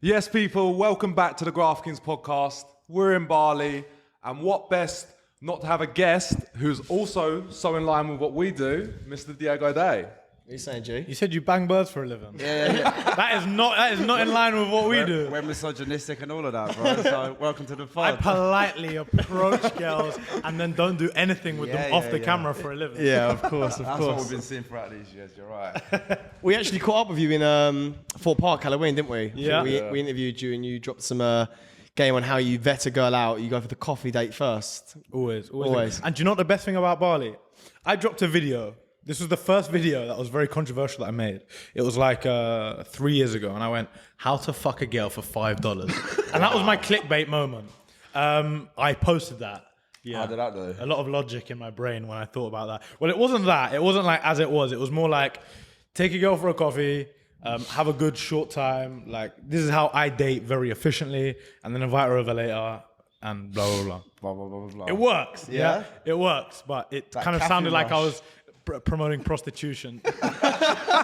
Yes, people, welcome back to the Graft Kings podcast. We're in Bali, and what best not to have a guest who's also so in line with what we do, Mr. Diego Day. What are you saying, G? You said you bang birds for a living. Yeah. That is not in line with what we do. We're misogynistic and all of that, bro. So welcome to the I fun. politely approach girls and then don't do anything with them off the camera for a living. Yeah, of course, That's what we've been seeing throughout these years. You're right. We actually caught up with you in Fort Park, Halloween, didn't we? Yeah. We interviewed you and you dropped some game on how you vet a girl out. You go for the coffee date first. Always. Always. And do you know what the best thing about Bali? I dropped a video. This was the first video that was very controversial that I made. It was like 3 years ago, and I went, how to fuck a girl for $5. And that was my clickbait moment. I posted that. Yeah. How did that do? A lot of logic in my brain when I thought about that. Well, it wasn't that. It wasn't like as it was. It was more like, take a girl for a coffee, have a good short time. Like, this is how I date very efficiently, and then invite her over later, and blah, blah, blah. Blah, blah, blah, blah. It works. Yeah? It works, but it That kind of caffeine sounded like I rush. was promoting prostitution.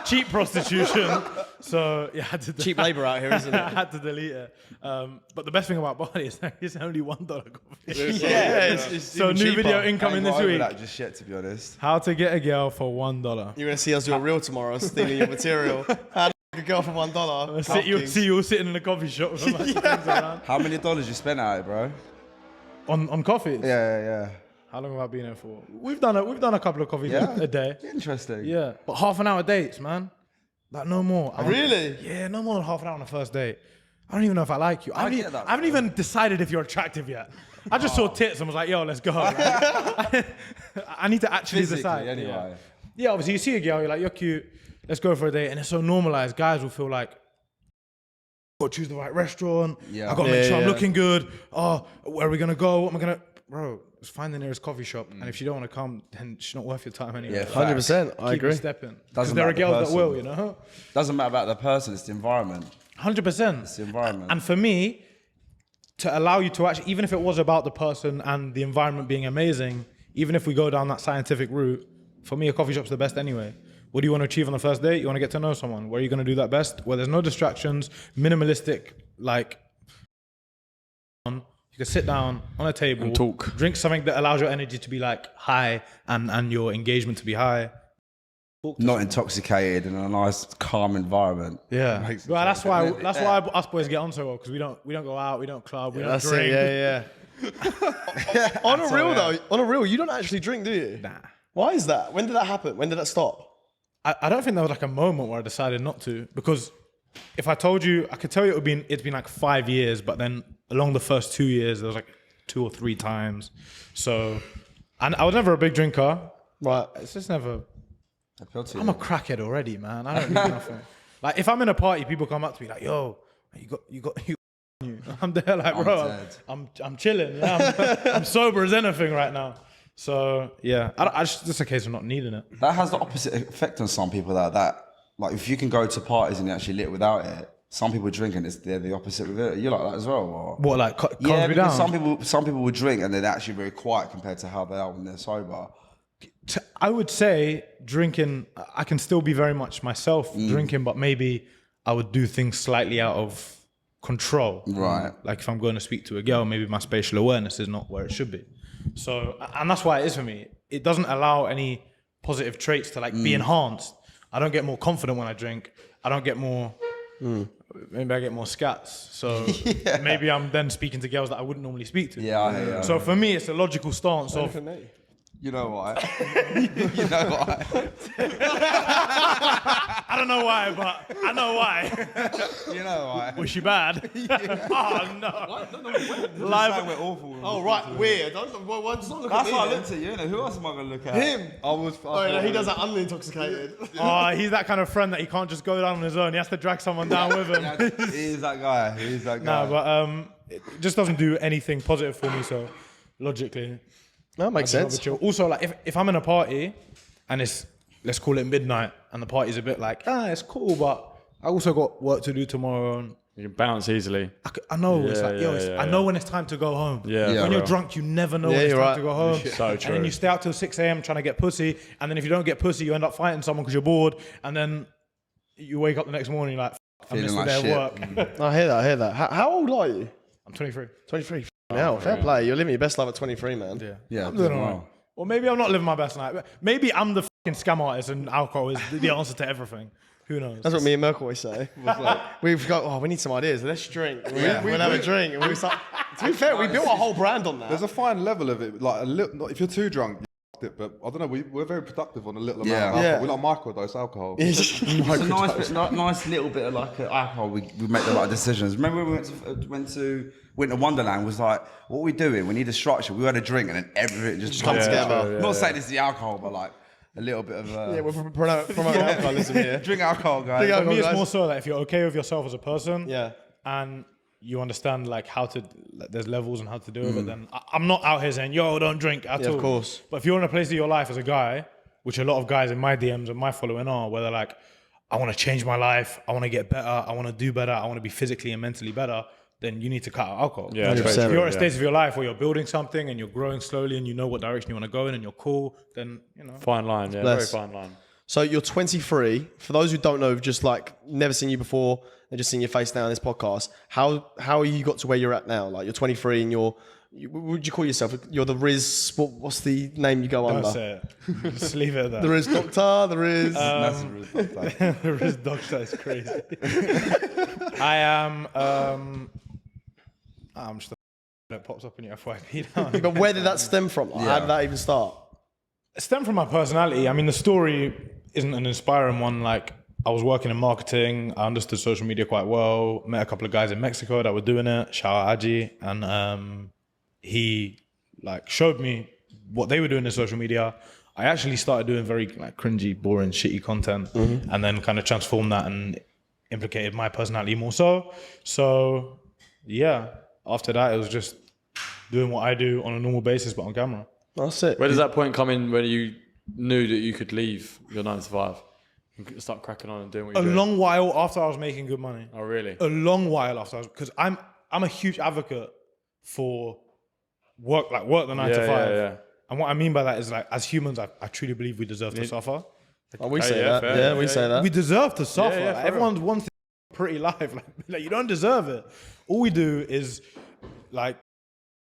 Cheap prostitution. So, yeah, I had to Cheap labour out here, isn't I it? had to delete it. But the best thing about Bali is that it's only $1 coffee. It's So even new cheaper. video I incoming ain't this got over week. that just yet, to be honest. How to get a girl for $1. You're going to see us do a reel tomorrow, stealing your material. How to fuck a girl for $1. You see you all sitting in a coffee shop with a bunch of things around. How many dollars you spent out, bro? On coffees? Yeah. How long have I been here for? We've done a couple of coffees a day. Interesting. Yeah, but half an hour dates, man. Like no more. Really? Yeah, no more than half an hour on the first date. I don't even know if I like you. I get that, haven't even decided if you're attractive yet. I just saw tits and was like, yo, let's go. Right? I need to actually Physically, decide. anyway. Yeah, obviously you see a girl, you're like, you're cute. Let's go for a date. And it's so normalized. Guys will feel like, got to choose the right restaurant. Yeah. I got to make sure I'm Yeah. looking good. Oh, where are we going to go? What am I going to... Bro, just find the nearest coffee shop. And if you don't want to come, then it's not worth your time anyway. Yeah, Like, 100%. I keep agree. it stepping. Because Doesn't there are matter the girls that person. will, you know? Doesn't matter about the person, it's the environment. 100%. It's the environment. And for me, to allow you to actually, even if it was about the person and the environment being amazing, even if we go down that scientific route, for me, a coffee shop's the best anyway. What do you want to achieve on the first date? You want to get to know someone. Where are you going to do that best? Where there's no distractions, minimalistic, like, you can sit down on a table, And talk. drink something that allows your energy to be like high and your engagement to be high. Not intoxicated in a nice, calm environment. Yeah, Makes well, it that's sound why good. that's why us boys get on so well, because we don't go out, we don't club, we don't That's drink. it, yeah. On a real, you don't actually drink, do you? Nah. Why is that? When did that happen? When did that stop? I don't think there was like a moment where I decided not to, because if I told you, I could tell you it's been like 5 years, but then along the first 2 years there was like 2 or 3 times. So, and I was never a big drinker. Right. It's just never. Appeal to I'm a you. crackhead already, man. I don't need nothing. Like if I'm in a party, people come up to me like, "Yo, you got." I'm there like, I'm bro, dead. I'm chilling. Yeah, I'm sober as anything right now. So yeah, it's just a case of not needing it. That has the opposite effect on some people. That like if you can go to parties and you're actually lit without it, some people drink and they're the opposite with it. You like that as well? Or? What, like calms Yeah, me because down? some people would drink and they're actually very quiet compared to how they are when they're sober. I would say drinking, I can still be very much myself drinking, but maybe I would do things slightly out of control. Right. Like if I'm going to speak to a girl, maybe my spatial awareness is not where it should be. So, and that's why it is for me. It doesn't allow any positive traits to like be enhanced. I don't get more confident when I drink. I don't get more, maybe I get more scats. So maybe I'm then speaking to girls that I wouldn't normally speak to. Yeah, I hear you. So for me, it's a logical stance of, You know why? You know why? I don't know why, but I know why. You know why? Was she bad? Oh no. Live. We're awful. Oh, right. Weird. Don't look at That's me, why I then. looked at you. You know, who else am I going to look at? Him. I was. Oh, no, he does that unintoxicated. Oh, he's that kind of friend that he can't just go down on his own. He has to drag someone down with him. He's that guy. He's that guy. No, but it just doesn't do anything positive for me. So logically, That makes sense. chill. Also, like if I'm in a party and it's, let's call it midnight, and the party's a bit like, it's cool, but I also got work to do tomorrow, and You can bounce easily. I know it's Yeah, like, yo, yeah, I know when it's time to go home. Yeah, Yeah, when you're bro. drunk, you never know when it's you're time right. to go home. So And true. then you stay out till 6 a.m. trying to get pussy, and then if you don't get pussy, you end up fighting someone because you're bored, and then you wake up the next morning like, I miss Feeling the like day shit. of work. I hear that. How old are you? I'm 23. 23. Now, fair play. You're living your best life at 23, man. Yeah. Yeah, I'm doing wow. alright. Or maybe I'm not living my best life. Maybe I'm the fucking scam artist and alcohol is the answer to everything. Who knows? That's what me and Mirk always say. We've got, we need some ideas. Let's drink. We'll have a drink. And we start, to be fair, we built a whole brand on that. There's a fine level of it. Like a little, if you're too drunk, you f***ed it. But I don't know. We're very productive on a little amount of alcohol. Yeah. We like microdose alcohol. It's a nice little bit of like alcohol. We make the right decisions. Remember when we went to Winter Wonderland? Was like, what are we doing? We need a structure. We had a drink and then everything just comes together. Not saying it's the alcohol, but like a little bit of. Yeah, we're promoting alcoholism here. Drink alcohol, guys. For me, it's more so that if you're okay with yourself as a person, Yeah. and you understand like how to, like, there's levels and how to do it. Then I'm not out here saying, yo, don't drink at all. Of course. But if you're in a place of your life as a guy, which a lot of guys in my DMs and my following are, where they're like, I want to change my life, I want to get better, I want to do better, I want to be physically and mentally better, then you need to cut out alcohol. Yeah, If true, you're at a stage of your life where you're building something and you're growing slowly and you know what direction you want to go in and you're cool, then, you know. Fine line, yeah, Bless. very fine line. So you're 23. For those who don't know, who've just like never seen you before, they're just seeing your face now in this podcast. How you got to where you're at now? Like you're 23 and what would you call yourself? You're the Rizz. What's the name you go Don't under? say it. Just leave it at that. The Rizz Doctor. The Rizz. The Rizz Doctor is crazy. I am. I'm just that pops up in your FYP now. But where did that stem from? Like, how did that even start? It stemmed from my personality. I mean, the story isn't an inspiring one. Like, I was working in marketing. I understood social media quite well. Met a couple of guys in Mexico that were doing it. Shout out Aji. And he like showed me what they were doing in social media. I actually started doing very like cringy, boring, shitty content, and then kind of transformed that and implicated my personality more so. So, yeah. After that, it was just doing what I do on a normal basis, but on camera. That's it. Where does that point come in when you knew that you could leave your 9 to 5 and start cracking on and doing what you're doing? A long while after I was making good money. Oh, really? A long while after I was, because I'm a huge advocate for work the 9 to 5. Yeah. And what I mean by that is like, as humans, I truly believe we deserve to suffer. Oh, we say yeah, that. fair. Yeah, we say that. We deserve to suffer. yeah, Like, everyone's wanting a pretty life. Like you don't deserve it. All we do is like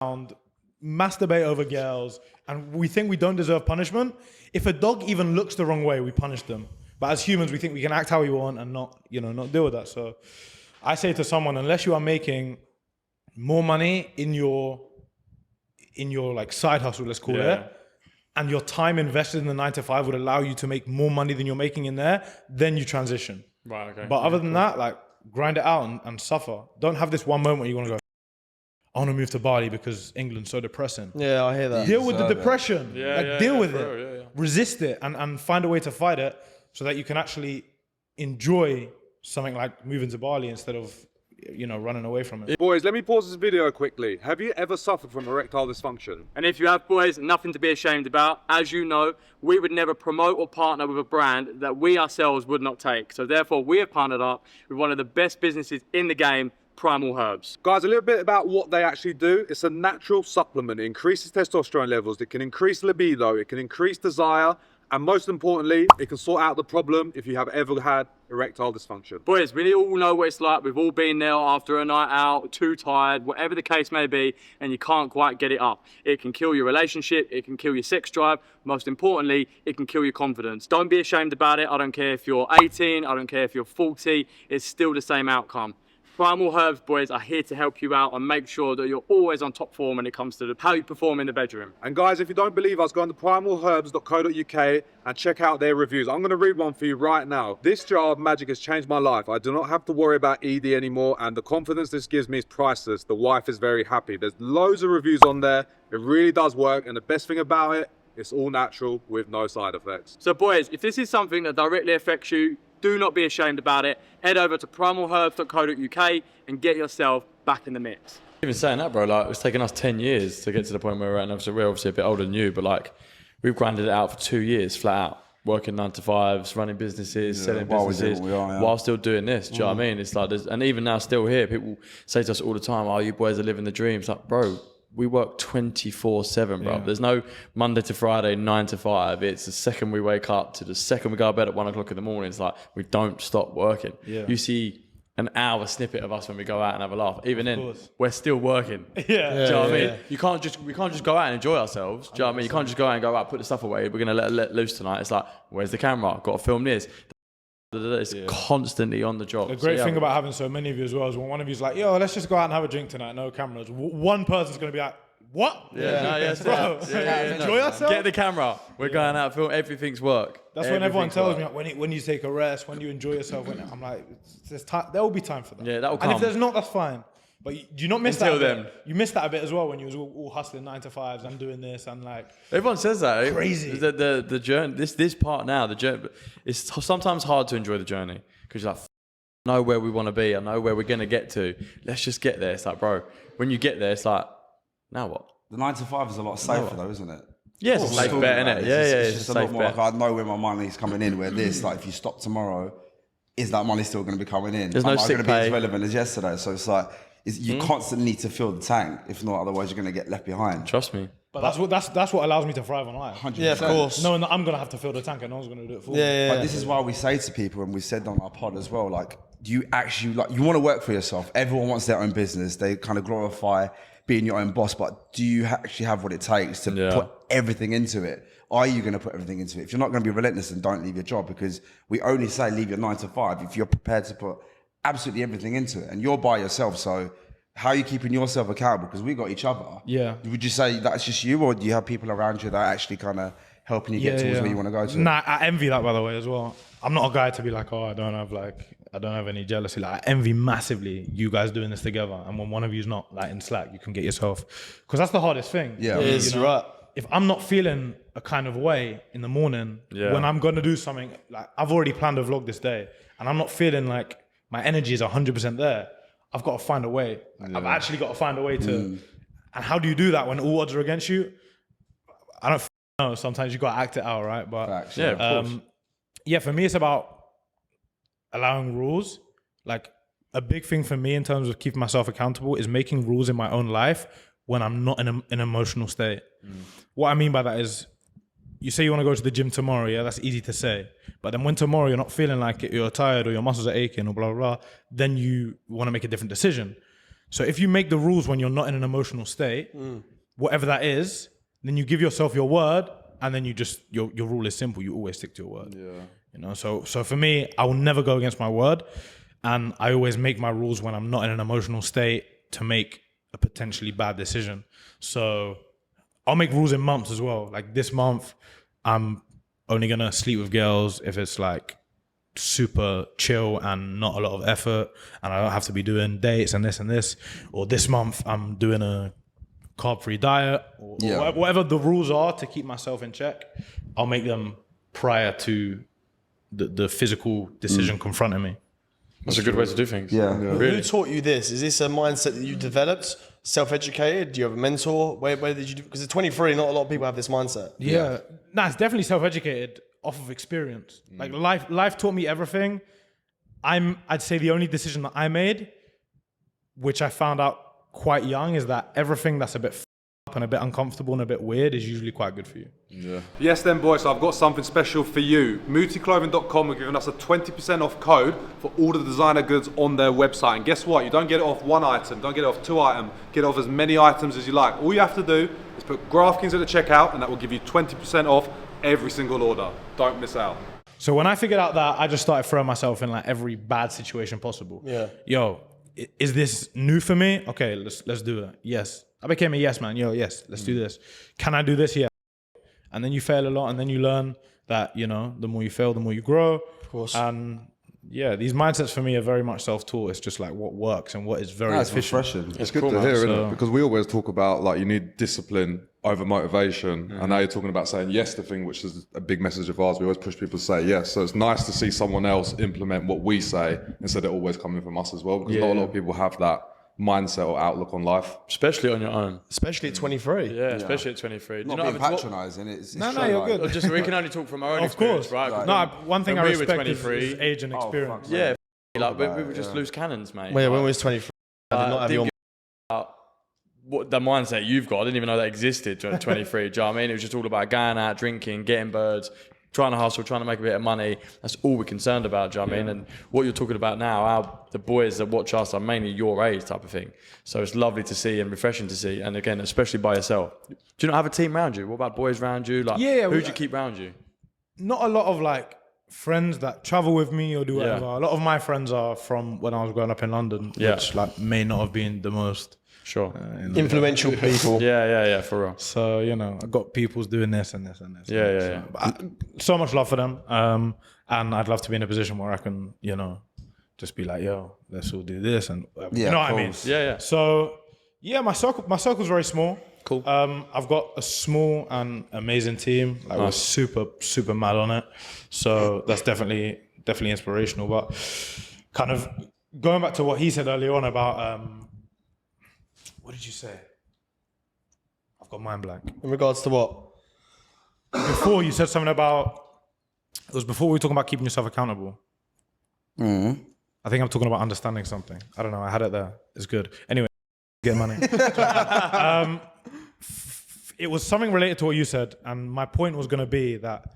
masturbate over girls, and we think we don't deserve punishment. If a dog even looks the wrong way, we punish them. But as humans, we think we can act how we want and not deal with that. So I say to someone, unless you are making more money in your like side hustle, let's call it, and your time invested in the 9 to 5 would allow you to make more money than you're making in there, then you transition. Right, okay. But other than that, like grind it out and suffer. Don't have this one moment where you want to go, I want to move to Bali because England's so depressing. Yeah, I hear that. Deal with the depression. Deal with it. Yeah. Resist it and find a way to fight it so that you can actually enjoy something like moving to Bali instead of, running away from it. Boys, let me pause this video quickly. Have you ever suffered from erectile dysfunction? And if you have, boys, nothing to be ashamed about. As you know, we would never promote or partner with a brand that we ourselves would not take. So therefore, we have partnered up with one of the best businesses in the game, Primal Herbs. Guys, a little bit about what they actually do. It's a natural supplement. It increases testosterone levels. It can increase libido. It can increase desire. And most importantly, it can sort out the problem if you have ever had erectile dysfunction. Boys, we all know what it's like. We've all been there after a night out, too tired, whatever the case may be, and you can't quite get it up. It can kill your relationship. It can kill your sex drive. Most importantly, it can kill your confidence. Don't be ashamed about it. I don't care if you're 18. I don't care if you're 40. It's still the same outcome. Primal Herbs, boys, are here to help you out and make sure that you're always on top form when it comes to how you perform in the bedroom. And guys, if you don't believe us, go on to primalherbs.co.uk and check out their reviews. I'm going to read one for you right now. This jar of magic has changed my life. I do not have to worry about ED anymore, and the confidence this gives me is priceless. The wife is very happy. There's loads of reviews on there. It really does work, and the best thing about it, it's all natural with no side effects. So boys, if this is something that directly affects you, do not be ashamed about it. Head over to primalherbs.co.uk and get yourself back in the mix. Even saying that, bro, like it's taken us 10 years to get to the point where we're at. And obviously, we're obviously a bit older than you, but like we've grinded it out for 2 years flat out, working 9 to 5s, running businesses, selling while we do businesses, what we are, while still doing this. Do you know what I mean? It's like, and even now, still here, people say to us all the time, "Oh, you boys are living the dream." It's like, bro, we work 24/7, bro. There's no Monday to Friday, 9 to 5. It's the second we wake up to the second we go to bed at 1 o'clock in the morning. It's like we don't stop working. You see an hour snippet of us when we go out and have a laugh. Even then, course. we're still working. Yeah. Do you know what I mean? yeah. We can't just go out and enjoy ourselves. Do you know what I mean? You can't just go out and go, right, put the stuff away. We're going to let loose tonight. It's like, where's the camera? Got to film this. It's constantly on the job. The great thing about having so many of you as well is when one of you's like, yo, let's just go out and have a drink tonight, no cameras. One person's going to be like, what? Bro, enjoy yourself. Get the camera. We're going out, film. Everything's work. That's when everyone tells me like, when you take a rest, when you enjoy yourself. I'm like, there will be time for that. Yeah, that will And come. if there's not, that's fine. But do you not miss Until that? A then. bit? You missed that a bit as well when you was all hustling 9 to 5s and doing this and like. Everyone says that. Crazy. The journey. This part now. The journey. It's sometimes hard to enjoy the journey because you're like, I know where we want to be. I know where we're gonna get to. Let's just get there. It's like, bro, when you get there, it's like, now what? The 9 to 5 is a lot safer though, isn't it? Yes, it's a safe bet, innit? Yeah, It's it's just a a lot safe more bet. like I know where my money's coming in. Where this, like, if you stop tomorrow, is that money still going to be coming in? There's no Am I sick going to be as pay. relevant as yesterday? So it's like you constantly need to fill the tank. If not, otherwise you're going to get left behind. Trust me. But that's what allows me to thrive on life. 100%. Yeah, of course. Knowing that I'm gonna have to fill the tank and no one's gonna do it for me. But this is why we say to people, and we said on our pod as well, like, do you actually, like, you want to work for yourself? Everyone wants their own business. They kind of glorify being your own boss, but do you actually have what it takes to put everything into it? Are you going to put everything into it? If you're not going to be relentless, then don't leave your job, because we only say leave your 9 to 5 if you're prepared to put absolutely everything into it, and you're by yourself. So how are you keeping yourself accountable? Because we got each other. Yeah. Would you say that's just you, or do you have people around you that are actually kind of helping you get towards where you want to go to? Nah, I envy that, by the way, as well. I'm not a guy to be like, oh, I don't have any jealousy. Like, I envy massively you guys doing this together. And when one of you's not like in slack, you can get yourself, because that's the hardest thing. Yeah. It is, You know? right. If I'm not feeling a kind of way in the morning, when I'm gonna do something, like I've already planned a vlog this day, and I'm not feeling like my energy is 100% there, I've got to find a way. I've actually got to find a way to. And how do you do that when all odds are against you? I don't know. Sometimes you got to act it out, right? But Facts, Yeah, of course. yeah, for me, it's about allowing rules. Like, a big thing for me in terms of keeping myself accountable is making rules in my own life when I'm not in an emotional state. What I mean by that is, you say you want to go to the gym tomorrow, yeah, that's easy to say. But then when tomorrow you're not feeling like it, you're tired or your muscles are aching or blah, blah, blah, then you want to make a different decision. So if you make the rules when you're not in an emotional state, whatever that is, then you give yourself your word, and then you just, your rule is simple. You always stick to your word. Yeah. You know, so for me, I will never go against my word. And I always make my rules when I'm not in an emotional state to make a potentially bad decision. So I'll make rules in months as well. Like this month, I'm only gonna sleep with girls if it's like super chill and not a lot of effort, and I don't have to be doing dates and this. Or this month, I'm doing a carb-free diet, or whatever the rules are to keep myself in check. I'll make them prior to the physical decision confronting me. That's a good way to do things. Yeah. Really. Who taught you this? Is this a mindset that you developed? Self-educated? Do you have a mentor? Where did you do? Because at 23, not a lot of people have this mindset. Yeah. Nah, it's definitely self-educated off of experience. Like life taught me everything. I'd say the only decision that I made, which I found out quite young, is that everything that's a bit up and a bit uncomfortable and a bit weird is usually quite good for you. Yeah. Yes then boys, so I've got something special for you. MuotiClothing.com are giving us a 20% off code for all the designer goods on their website. And guess what? You don't get it off one item, don't get it off 2 items, get it off as many items as you like. All you have to do is put Graft Kings at the checkout, and that will give you 20% off every single order. Don't miss out. So when I figured out that, I just started throwing myself in like every bad situation possible. Yeah. Yo, is this new for me? Okay, let's do it. Yes. I became a yes man. Yo, yes, let's do this. Can I do this? Yeah. And then you fail a lot, and then you learn that, you know, the more you fail, the more you grow. Of course. And yeah, these mindsets for me are very much self-taught. It's just like what works and what is very That's efficient. refreshing. It's good cool, to man. hear, isn't So- it? Because we always talk about like you need discipline over motivation, and now you're talking about saying yes to thing, which is a big message of ours. We always push people to say yes, so it's nice to see someone else implement what we say instead of always coming from us as well. Because not a lot of people have that mindset or outlook on life. Especially on your own. Especially at 23. Yeah, especially at 23. Do Not you know being what I mean? patronising. It's No, show you're like- good. Or just we can only talk from our own Of experience, course. right? 'Cause No, one thing I when we were respect is 23, age and experience. Yeah, like we were just loose cannons, mate. Well, yeah, when we was 23, I did not have didn't your... give a about what the mindset you've got. I didn't even know that existed at 23. Do you know what I mean? It was just all about going out, drinking, getting birds, trying to hustle, trying to make a bit of money. That's all we're concerned about, do you know what I mean? And what you're talking about now, the boys that watch us are mainly your age type of thing. So it's lovely to see and refreshing to see. And again, especially by yourself. Do you not have a team around you? What about boys around you? Like, who do you keep around you? Not a lot of like friends that travel with me or do whatever. Yeah. A lot of my friends are from when I was growing up in London, which like may not have been the most influential people. Yeah, for real. So, you know, I got people's doing this and this and this. Yeah. But so much love for them. And I'd love to be in a position where I can, you know, just be like, yo, let's all do this. And you know what I mean? Yeah. So, yeah, my circle's very small. Cool. I've got a small and amazing team. Like we're super mad on it. So that's definitely inspirational. But kind of going back to what he said earlier on about, what did you say? I've got mind blank. In regards to what? Before you said something about, it was before we were talking about keeping yourself accountable. Mm. I think I'm talking about understanding something. I don't know. I had it there. It's good. Anyway, get money. It was something related to what you said. And my point was going to be that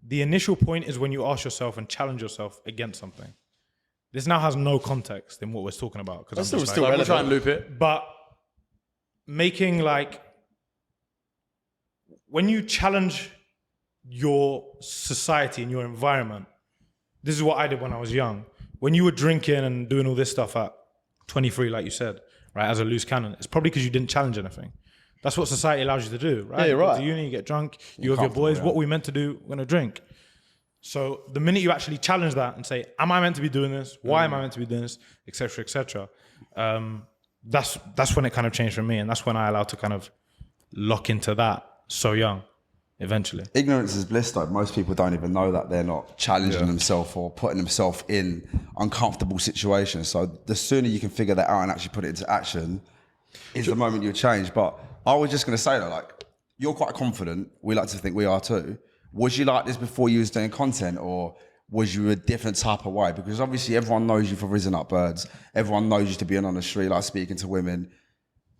the initial point is when you ask yourself and challenge yourself against something. This now has no context in what we're talking about. That's I'm still We'll relevant. try and loop it. But making like, when you challenge your society and your environment, this is what I did when I was young. When you were drinking and doing all this stuff at 23, like you said, right, as a loose cannon, it's probably because you didn't challenge anything. That's what society allows you to do, right? Yeah, you're You go right. to uni, you get drunk, you have your boys. What are we meant to do? We're going to drink. So the minute you actually challenge that and say, am I meant to be doing this? Why am I meant to be doing this? Et cetera, that's when it kind of changed for me. And that's when I allowed to kind of lock into that so young, eventually. Ignorance is bliss, though. Most people don't even know that they're not challenging themselves or putting themselves in uncomfortable situations. So the sooner you can figure that out and actually put it into action is the moment you change. But I was just going to say that, like, you're quite confident. We like to think we are too. Was you like this before you was doing content, or was you a different type of way? Because obviously everyone knows you for Rizz Up Birds. Everyone knows you to being on the street, like speaking to women.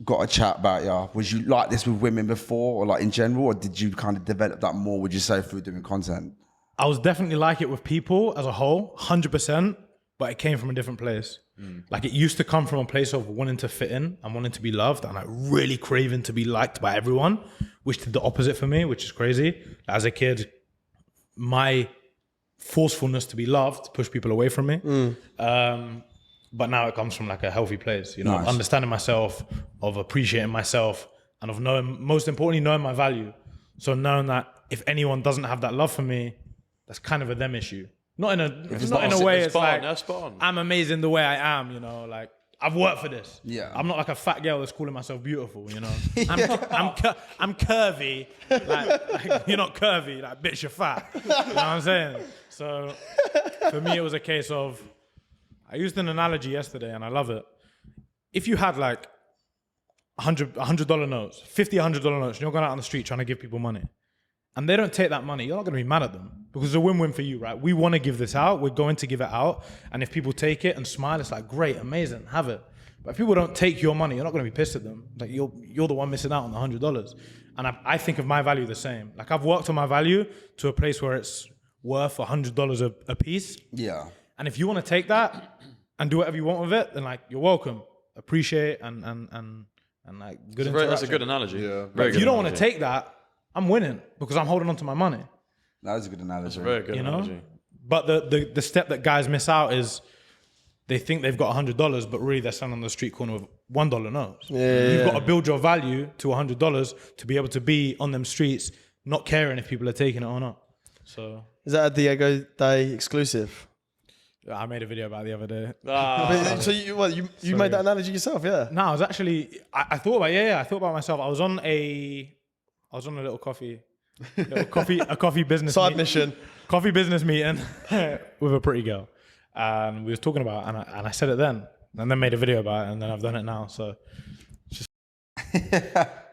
Got a chat about you. Was you like this with women before, or like in general, or did you kind of develop that more, would you say, through doing content? I was definitely like it with people as a whole, 100%, but it came from a different place. Like it used to come from a place of wanting to fit in and wanting to be loved and like really craving to be liked by everyone, which did the opposite for me, which is crazy. As a kid, my forcefulness to be loved pushed people away from me. But now it comes from like a healthy place, you know, Nice. understanding myself, of appreciating myself, and of knowing, most importantly, knowing my value. So knowing that if anyone doesn't have that love for me, that's kind of a them issue. Not in a way it's like, I'm amazing the way I am, you know, like I've worked for this. Yeah. I'm not like a fat girl that's calling myself beautiful, you know. I'm curvy, like you're not curvy, like bitch, you're fat. You know what I'm saying? So for me, it was a case of, I used an analogy yesterday and I love it. If you had like $100 notes, $50, $100 notes, and you're going out on the street trying to give people money, and they don't take that money, you're not going to be mad at them because it's a win-win for you, right? We want to give this out. We're going to give it out. And if people take it and smile, it's like, great, amazing, have it. But if people don't take your money, you're not going to be pissed at them. Like you're the one missing out on the $100. And I think of my value the same. Like I've worked on my value to a place where it's worth $100 a piece. Yeah. And if you want to take that and do whatever you want with it, then like you're welcome. Appreciate and like good interaction. That's a good analogy. Yeah. But if you don't want to take that, I'm winning because I'm holding on to my money. That is a good analogy. Very good analogy. But the step that guys miss out is they think they've got $100, but really they're standing on the street corner with $1 notes. You've got to build your value to $100 to be able to be on them streets, not caring if people are taking it or not. So Is that a Diego Day exclusive? I made a video about it the other day. So you made that analogy yourself, yeah? No, I was actually, I thought about, I thought about myself. I was on a little coffee business Side mission. coffee business meeting with a pretty girl, and we was talking about it, and I said it then, and then made a video about it, and then I've done it now. So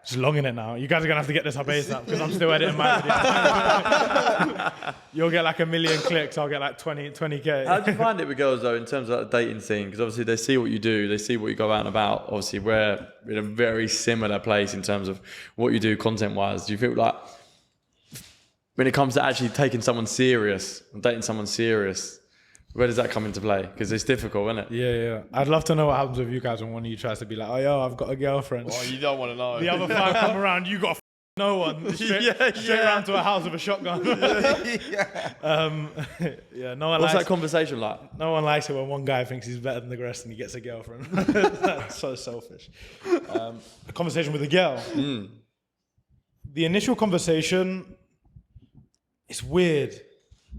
just longing it now. You guys are gonna have to get this up ASAP because I'm still editing my video. You'll get like 1 million clicks. I'll get like 20k. How do you find it with girls though, in terms of the dating scene? Because obviously they see what you do, they see what you go out and about. Obviously we're in a very similar place in terms of what you do content-wise. Do you feel like when it comes to actually taking someone serious, dating someone serious, where does that come into play? Because it's difficult, isn't it? Yeah. I'd love to know what happens with you guys when one of you tries to be like, oh, yo, I've got a girlfriend. Oh, you don't want to know. The other 5 come around, you got no one. Straight around to a house with a shotgun. No one What's likes that conversation like? No one likes it when one guy thinks he's better than the rest and he gets a girlfriend. That's so selfish. A conversation with a girl. The initial conversation, it's weird.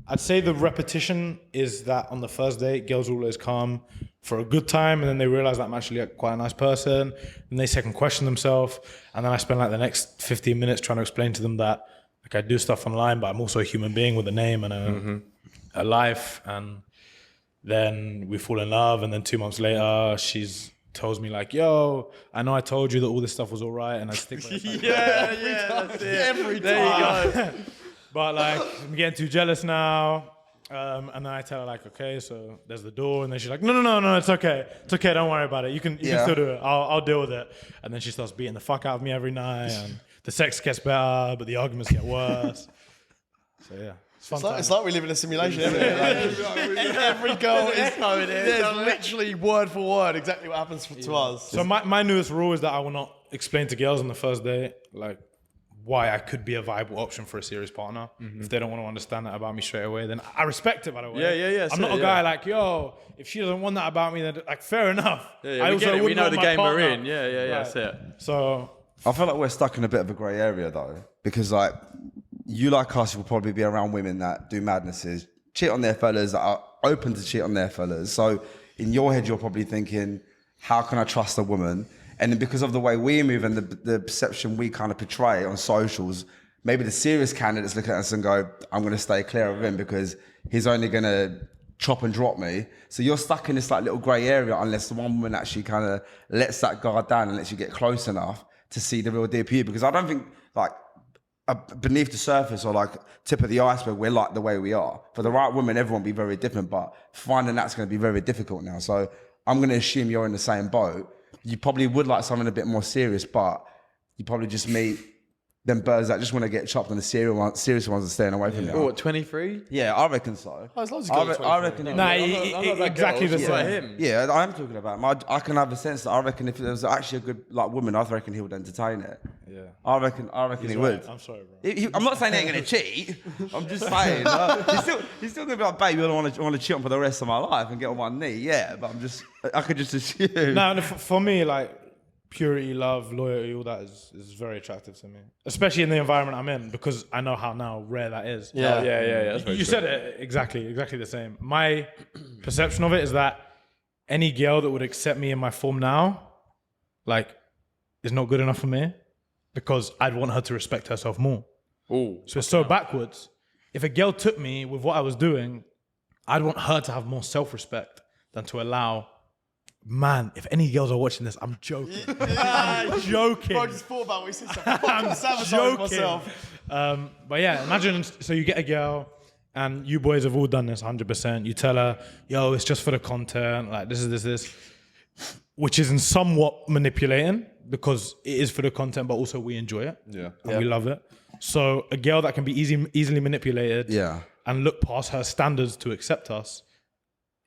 I'd say the repetition is that on the first date, girls always come for a good time, and then they realize that I'm actually quite a nice person, and they second question themselves, and then I spend like the next 15 minutes trying to explain to them that like I do stuff online, but I'm also a human being with a name and a life, and then we fall in love, and then 2 months later, she's tells me like, yo, I know I told you that all this stuff was all right, and I stick by it. That's it. Every time. There you go. But like, I'm getting too jealous now. And then I tell her like, okay, so there's the door. And then she's like, no, it's okay. It's okay, don't worry about it. You can still do it. I'll deal with it. And then she starts beating the fuck out of me every night. And the sex gets better, but the arguments get worse. So yeah, it's fun. It's like we live in a simulation, isn't it? Like, every girl is there's literally word for word exactly what happens to us. So my newest rule is that I will not explain to girls on the first date, like, why I could be a viable option for a serious partner. If they don't want to understand that about me straight away, then I respect it, by the way. Yeah. I'm not a guy like, yo, if she doesn't want that about me, then like, fair enough. Yeah, we know the game we're in. Yeah, that's it. So I feel like we're stuck in a bit of a grey area though, because like you like us will probably be around women that do madnesses, cheat on their fellas, that are open to cheat on their fellas. So in your head, you're probably thinking, how can I trust a woman? And then because of the way we move and the perception we kind of portray on socials, maybe the serious candidates look at us and go, I'm going to stay clear of him because he's only going to chop and drop me. So you're stuck in this like little grey area unless the one woman actually kind of lets that guard down and lets you get close enough to see the real deep you. Because I don't think like beneath the surface or like tip of the iceberg, we're like the way we are. For the right woman, everyone will be very different, but finding that's going to be very difficult now. So I'm going to assume you're in the same boat. You probably would like something a bit more serious, but you probably just meet them birds that just want to get chopped and the serious ones are staying away from you. Oh, 23? Yeah, I reckon so. Oh, as long as you go to I reckon. exactly the same. Him. Yeah, I am talking about him. I can have the sense that I reckon if there was actually a good like woman, I reckon he would entertain it. Yeah. I reckon he would. I'm sorry, bro. I'm not saying they ain't gonna cheat. I'm just saying he's still gonna be like, babe, I don't want to cheat on for the rest of my life and get on one knee. Yeah, but I could just assume. No, for me, like purity, love, loyalty, all that is very attractive to me, especially in the environment I'm in, because I know how now rare that is. Yeah. That's very You true. said it exactly the same. My perception of it is that any girl that would accept me in my form now, like, is not good enough for me, because I'd want her to respect herself more. Ooh. So it's so backwards. If a girl took me with what I was doing, I'd want her to have more self-respect than to allow. Man, if any girls are watching this, I'm joking. I'm joking. Bro, I just thought about what you said. I'm sabotaging joking. myself. But yeah, imagine, so you get a girl, and you boys have all done this 100%. You tell her, yo, it's just for the content, like this, which is in somewhat manipulating, because it is for the content, but also we enjoy it. Yeah. And we love it. So a girl that can be easily manipulated and look past her standards to accept us,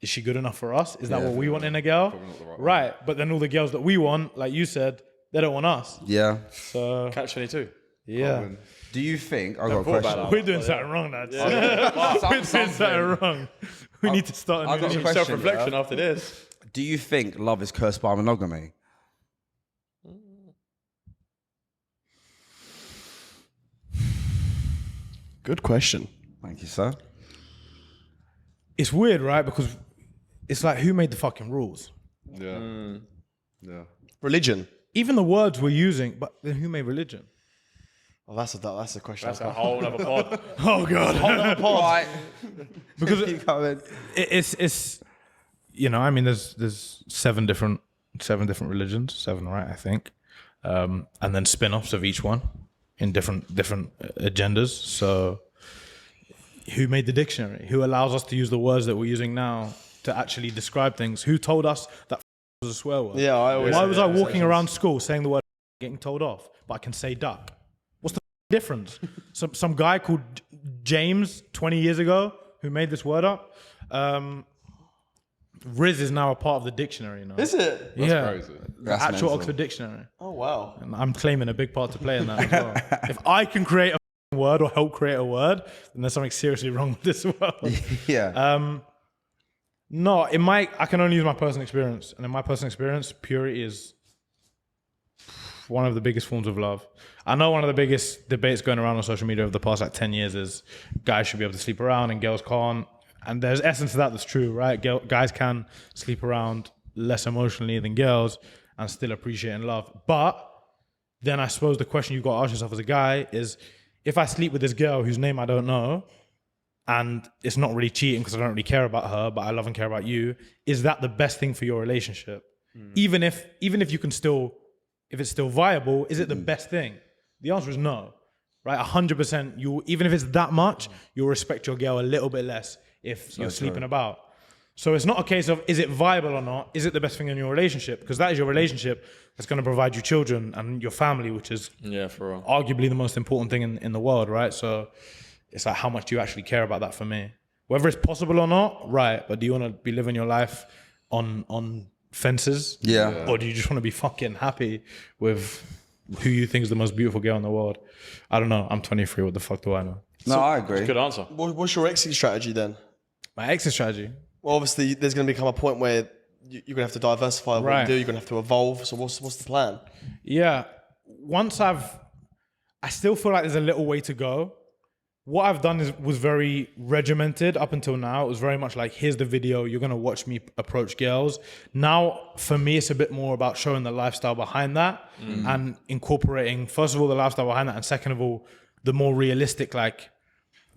is she good enough for us? Is that what we want in a girl? Right. But then all the girls that we want, like you said, they don't want us. Yeah. So Catch 22. yeah. Do you think I got a question? We're doing something wrong, lads. We're doing something wrong. We need to start I've a got new a question. Self-reflection after this. Do you think love is cursed by monogamy? Good question. Thank you, sir. It's weird, right? Because it's like, who made the fucking rules? Yeah. Yeah. Religion. Even the words we're using, but then who made religion? Oh, that's a question. That's a whole other pod. Oh God. Right. Because Keep going. it's you know, I mean, there's seven different religions, 7, right? I think, and then spin-offs of each one in different agendas. So, who made the dictionary? Who allows us to use the words that we're using now to actually describe things? Who told us that was a swear word? Yeah, I always. Why was I walking around school saying the word getting told off, but I can say duck? What's the difference. Some guy called James 20 years ago who made this word up. Rizz is now a part of the dictionary. You know? Is it? Yeah, crazy. the That's actual mental. Oxford Dictionary. Oh wow. And I'm claiming a big part to play in that as well. If I can create a word or help create a word, then there's something seriously wrong with this world. Yeah. No, I can only use my personal experience, and in my personal experience, purity is one of the biggest forms of love. I know one of the biggest debates going around on social media over the past 10 years is guys should be able to sleep around and girls can't. And there's essence to that that's true, right? Guys can sleep around less emotionally than girls and still appreciate and love. But then I suppose the question you've got to ask yourself as a guy is, if I sleep with this girl whose name I don't know, and it's not really cheating because I don't really care about her, but I love and care about you, is that the best thing for your relationship? Even if you can still, if it's still viable, is it the best thing? The answer is no, right? 100%. Even if it's that much, you'll respect your girl a little bit less if you're sleeping about. So it's not a case of, is it viable or not? Is it the best thing in your relationship? Because that is your relationship that's going to provide you children and your family, which is for real. arguably the most important thing in the world, right? So it's like, how much do you actually care about that for me? Whether it's possible or not, right? But do you want to be living your life on fences? Yeah. Or do you just want to be fucking happy with who you think is the most beautiful girl in the world? I don't know. I'm 23. What the fuck do I know? No, I agree. Good answer. What's your exit strategy then? My exit strategy. Well, obviously, there's going to become a point where you're going to have to diversify what Right. you do. You're going to have to evolve. So what's the plan? Yeah. I still feel like there's a little way to go. What I've done was very regimented up until now. It was very much like, here's the video, you're going to watch me approach girls. Now, for me, it's a bit more about showing the lifestyle behind that and incorporating, first of all, the lifestyle behind that, and second of all, the more realistic, like,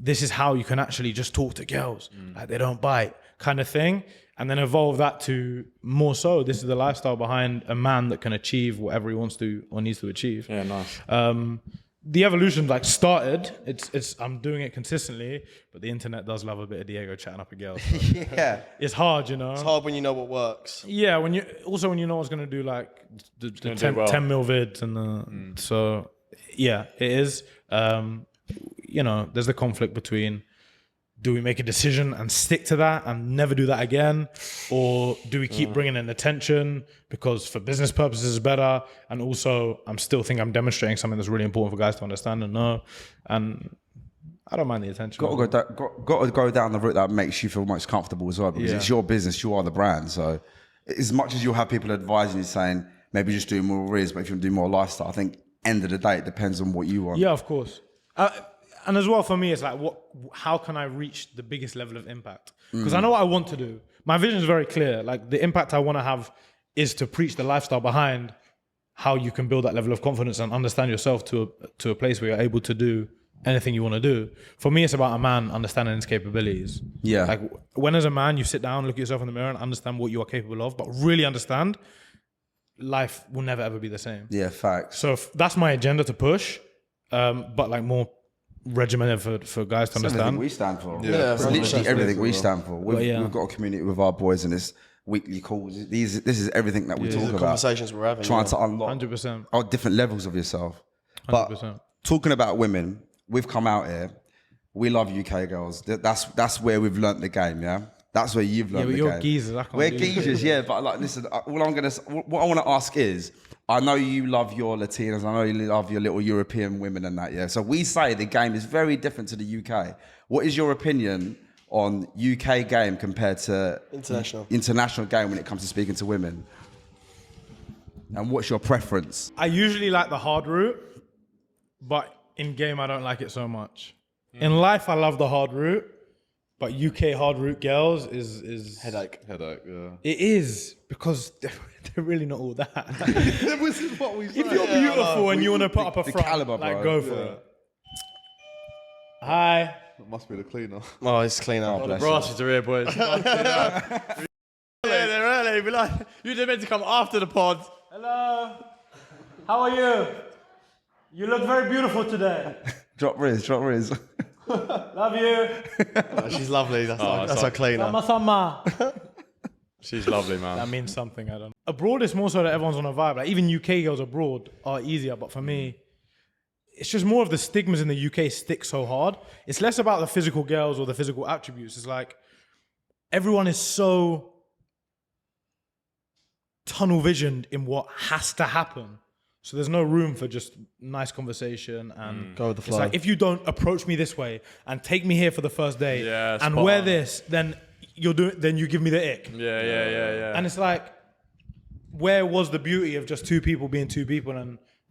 this is how you can actually just talk to girls. Like, they don't bite kind of thing. And then evolve that to more so, this is the lifestyle behind a man that can achieve whatever he wants to or needs to achieve. Yeah, nice. The evolution started. I'm doing it consistently, but the internet does love a bit of Diego chatting up a girl. So Yeah. it's hard, you know. It's hard when you know what works. Yeah, when you know what's gonna do, like the do 10, well. 10 mil vids and so yeah, it is. There's the conflict between, do we make a decision and stick to that and never do that again? Or do we keep bringing in attention because for business purposes it's better? And also, I'm demonstrating something that's really important for guys to understand and know. And I don't mind the attention. Got to go down the route that makes you feel most comfortable as well, because it's your business, you are the brand. So as much as you'll have people advising you saying, maybe just do more Rizz, but if you want to do more lifestyle, I think end of the day, it depends on what you want. Yeah, of course. And as well, for me, it's like, how can I reach the biggest level of impact? Because I know what I want to do. My vision is very clear. Like, the impact I want to have is to preach the lifestyle behind how you can build that level of confidence and understand yourself to a place where you're able to do anything you want to do. For me, it's about a man understanding his capabilities. Yeah. Like, when as a man, you sit down, look at yourself in the mirror and understand what you are capable of, but really understand, life will never, ever be the same. Yeah, facts. So that's my agenda to push, but like more regimented for guys to It's everything understand. we stand for. Yeah, It's literally everything we stand for. yeah. We've got a community with our boys and it's weekly calls. This is everything that we talk The about. conversations we're having. Trying to unlock 100%. our different levels of yourself. But 100%. talking about women, we've come out here. We love UK girls. That's where we've learnt the game, yeah? That's where you've learnt but the you're game. geezers, I can't We're do geezers, yeah. But like, listen, what I want to ask is, I know you love your Latinas. I know you love your little European women and that, yeah. So we say the game is very different to the UK. What is your opinion on UK game compared to international game when it comes to speaking to women? And what's your preference? I usually like the hard route, but in game I don't like it so much. In life I love the hard route, but UK hard route girls is Headache. Yeah. It is, because they're really not all that. This is what we say. If you're beautiful and you want to put up a the front, caliber, like, bro. go for it. Hi. It must be the cleaner. Oh, it's clean up. Bless Brasses are here, boys. Yeah, they're early. Be like, you didn't meant to come after the pod. Hello. How are you? You look very beautiful today. Drop Rizz. Love you. Oh, she's lovely. That's that's our cleaner. Sama. She's lovely, man. That means something, I don't know. Abroad, it's more so that everyone's on a vibe. Like, even UK girls abroad are easier, but for me, it's just more of the stigmas in the UK stick so hard. It's less about the physical girls or the physical attributes. It's like everyone is so tunnel visioned in what has to happen. So there's no room for just nice conversation and Go with the it's flow. like, if you don't approach me this way and take me here for the first day and spot wear on. this, then you give me the ick. Yeah. And it's like, where was the beauty of just two people being two people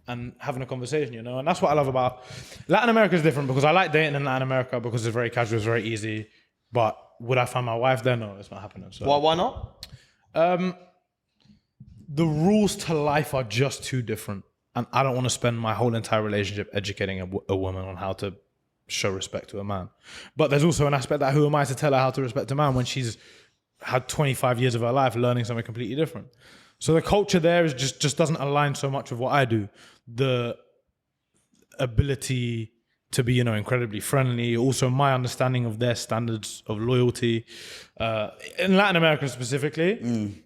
and having a conversation, you know? And that's what I love about Latin America. Is different because I like dating in Latin America because it's very casual, it's very easy. But would I find my wife there? No, it's not happening. So Why not? the rules to life are just too different. And I don't want to spend my whole entire relationship educating a woman on how to show respect to a man. But there's also an aspect that who am I to tell her how to respect a man when she's had 25 years of her life learning something completely different. So the culture there is just doesn't align so much with what I do. The ability to be, incredibly friendly. Also my understanding of their standards of loyalty. In Latin America specifically,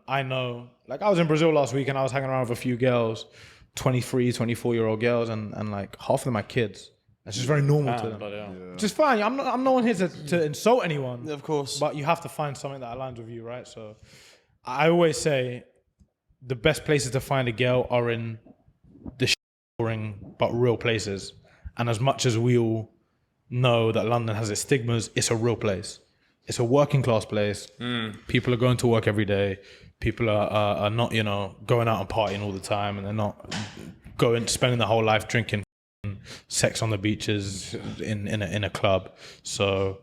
I know, like I was in Brazil last week and I was hanging around with a few girls, 23, 24-year-old girls, and like half of them are kids. It's just very normal to them. Which is fine. I'm no one here to insult anyone. Of course. But you have to find something that aligns with you, right? So I always say the best places to find a girl are in the boring but real places. And as much as we all know that London has its stigmas, it's a real place. It's a working class place. People are going to work every day. People are not, going out and partying all the time, and they're not spending their whole life drinking sex on the beaches in a club. So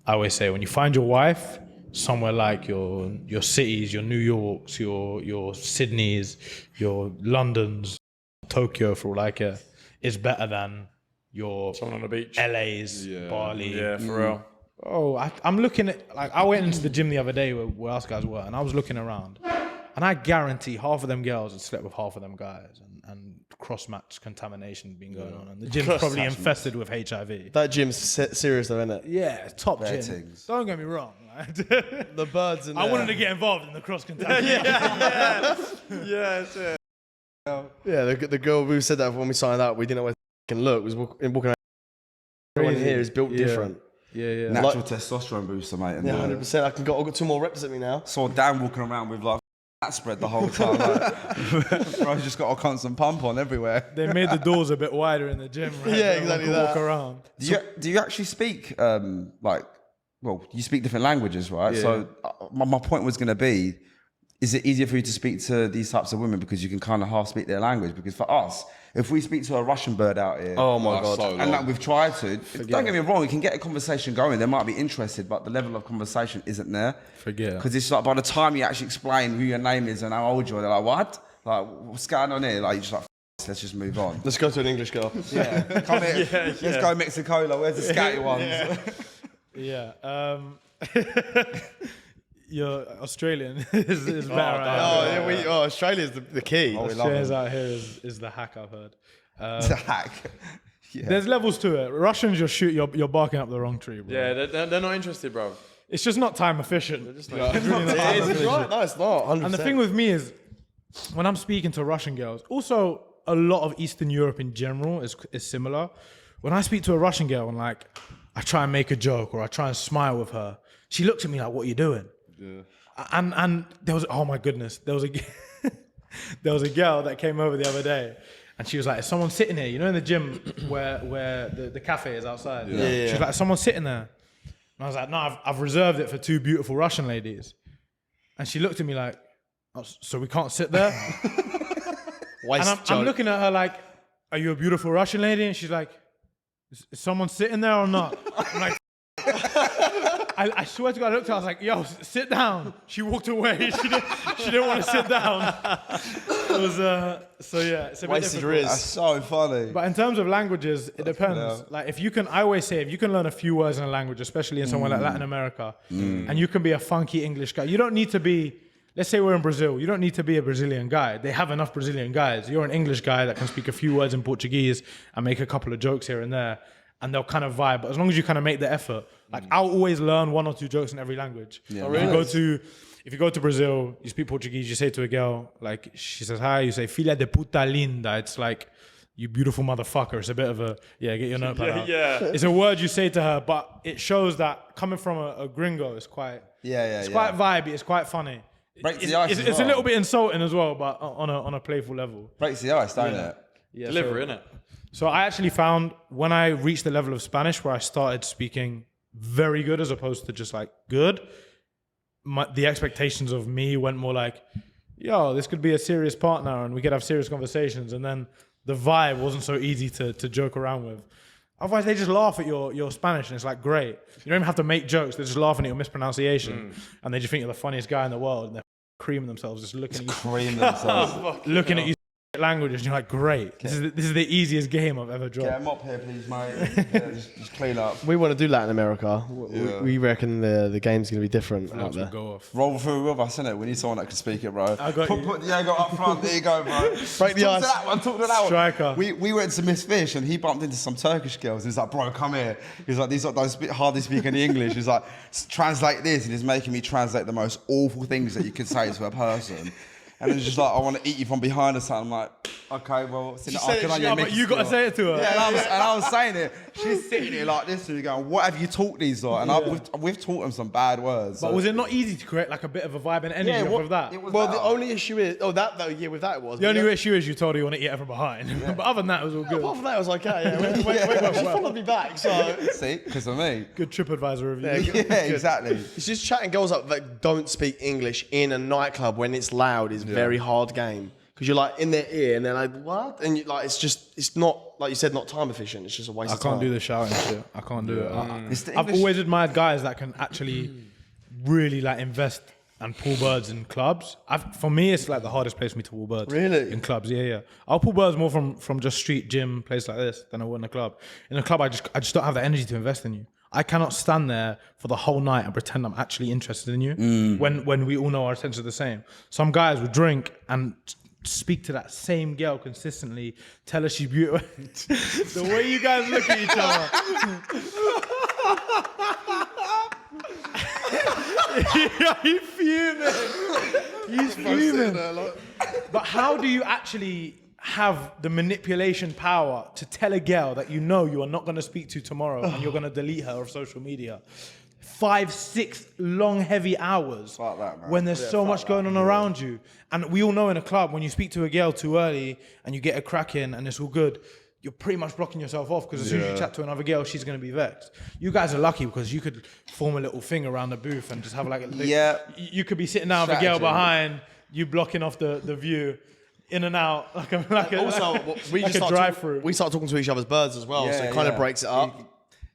I always say, when you find your wife somewhere like your cities, your New Yorks, your Sydneys, your Londons, Tokyo, for all I care, is better than your Someone on the beach. LA's, Bali. Yeah, for real. Oh, I'm looking at, like, I went into the gym the other day where us guys were, and I was looking around, and I guarantee half of them girls had slept with half of them guys, and cross-match contamination been going on, and the gym's probably infested with HIV. That gym's serious though, isn't it? Yeah, top Fair gym. things. Don't get me wrong. The birds in there. I wanted to get involved in the cross-contamination. Yeah, the girl who said that when we signed up, we didn't know where to look, was walking around. Everyone here is built different. Yeah. Natural testosterone booster, mate. And Yeah, 100%. I've got 2 more reps at me now. saw Dan walking around with like that spread the whole time. Like, bro's just got a constant pump on everywhere. They made the doors a bit wider in the gym, right? Yeah, so everyone exactly could that. walk around. Do you actually speak you speak different languages, right? So my point was going to be, is it easier for you to speak to these types of women because you can kind of half speak their language? Because for us, if we speak to a Russian bird out here, Oh my God. and like we've tried to, don't get me wrong, we can get a conversation going. They might be interested, but the level of conversation isn't there. Forget it. Because it's like by the time you actually explain who your name is and how old you are, they're like, what? Like, what's going on here? Like, you're just like, let's just move on. Let's go to an English girl. Yeah, come here. Let's go Mexico. Like, where's the scatty ones? Yeah. You're Australian is better. Right? Australia's the key. Oh, we love Australians them. out here is the hack, I've heard. It's a hack. Yeah. There's levels to it. Russians, you're barking up the wrong tree, bro. Yeah, they're not interested, bro. It's just not time efficient. It's really not It time is, it's efficient. right. No, it's not. 100%. And the thing with me is, when I'm speaking to Russian girls, also a lot of Eastern Europe in general is similar. When I speak to a Russian girl and like I try and make a joke or I try and smile with her, she looks at me like, "What are you doing?" Yeah. And there was, oh my goodness, there was a girl that came over the other day, and she was like, "Is someone sitting here? You know, in the gym where the cafe is outside." Yeah. She was like, "Is someone sitting there?" And I was like, "No, I've reserved it for 2 beautiful Russian ladies." And she looked at me like, "Oh, so we can't sit there?" And I'm looking at her like, "Are you a beautiful Russian lady?" And she's like, "Is someone sitting there or not?" I'm like, I swear to God, I looked at her, I was like, "Yo, sit down." She walked away. She didn't want to sit down. It was, so yeah, it's a bit Wasted difficult. Rizz. That's so funny. But in terms of languages, it depends. hell. Like I always say, if you can learn a few words in a language, especially in somewhere like Latin America, and you can be a funky English guy, you don't need to be, let's say we're in Brazil, you don't need to be a Brazilian guy. They have enough Brazilian guys. You're an English guy that can speak a few words in Portuguese and make a couple of jokes here and there, and they'll kind of vibe. But as long as you kind of make the effort, like I'll always learn 1 or 2 jokes in every language. Oh, really? If you go to Brazil, you speak Portuguese, you say to a girl, like she says hi, you say filha de puta linda. It's like you beautiful motherfucker. It's a bit of a, get your notepad out. Yeah. It's a word you say to her, but it shows that coming from a gringo, it's quite quite vibey, it's quite funny. Breaks the ice as It's a well. little bit insulting as well, but on a playful level. Breaks the ice, don't it? Yeah, Delivery, innit? So I actually found when I reached the level of Spanish where I started speaking very good as opposed to just like good, the expectations of me went more like, yo, this could be a serious partner and we could have serious conversations. And then the vibe wasn't so easy to joke around with. Otherwise, they just laugh at your Spanish and it's like, great. You don't even have to make jokes. They're just laughing at your mispronunciation. And they just think you're the funniest guy in the world. And they're creaming themselves, just looking at you. Cream themselves. Looking at you languages, and you're like, great. This is the easiest game I've ever dropped. Get him up here, please, mate. Just clean up. We want to do Latin America. We reckon the game's going to be different out there. Go off. Roll through with us, innit? We need someone that can speak it, bro. I got you. Put Diego up front. There you go, bro. Break the ice. Talk to that one. Striker. We went to Miss Fish and he bumped into some Turkish girls. He's like, bro, come here. He's like, these don't hardly speak any English. He's like, translate this. And he's making me translate the most awful things that you could say to a person. And it's just like, I want to eat you from behind or something. I'm like, okay, well, But you got to say it to her. Yeah, and I was saying it. She's sitting here like this, and you're going, what have you taught these like? And we've taught them some bad words. But was it not easy to create like a bit of a vibe and energy off of that? Well, the only issue is, with that it was. The only issue is you told her you want to eat her from behind. But other than that, it was all good. Apart from that, I was like, wait, she followed me back, so. See, because of me. Good TripAdvisor review. Yeah, exactly. It's just chatting girls up that don't speak English in a nightclub when it's loud is a very hard game. Because you're like in their ear and they're like, what? And you, like, it's not, like you said, not time efficient. It's just a waste of time. I can't do the shouting shit. I can't do it. I've English- always admired guys that can actually really like invest and pull birds in clubs. For me, it's like the hardest place for me to pull birds. Really? In clubs, yeah. I'll pull birds more from just street gym, place like this, than I would in a club. In a club, I just don't have the energy to invest in you. I cannot stand there for the whole night and pretend I'm actually interested in you when we all know our attention is the same. Some guys would drink and speak to that same girl consistently, tell her she's beautiful. The way you guys look at each other. He's fuming. He's fuming. But how do you actually have the manipulation power to tell a girl that you know you are not going to speak to tomorrow and you're going to delete her off social media? 5-6 long, heavy hours Fuck that, man. when there's so much going on around you. And we all know in a club, when you speak to a girl too early and you get a crack in and it's all good, you're pretty much blocking yourself off because as soon as you chat to another girl, she's going to be vexed. You guys are lucky because you could form a little thing around the booth and just have like you could be sitting down with a girl behind, you blocking off the view. In and out, we like a drive-through. We start talking to each other's birds as well, so it kind of breaks it up.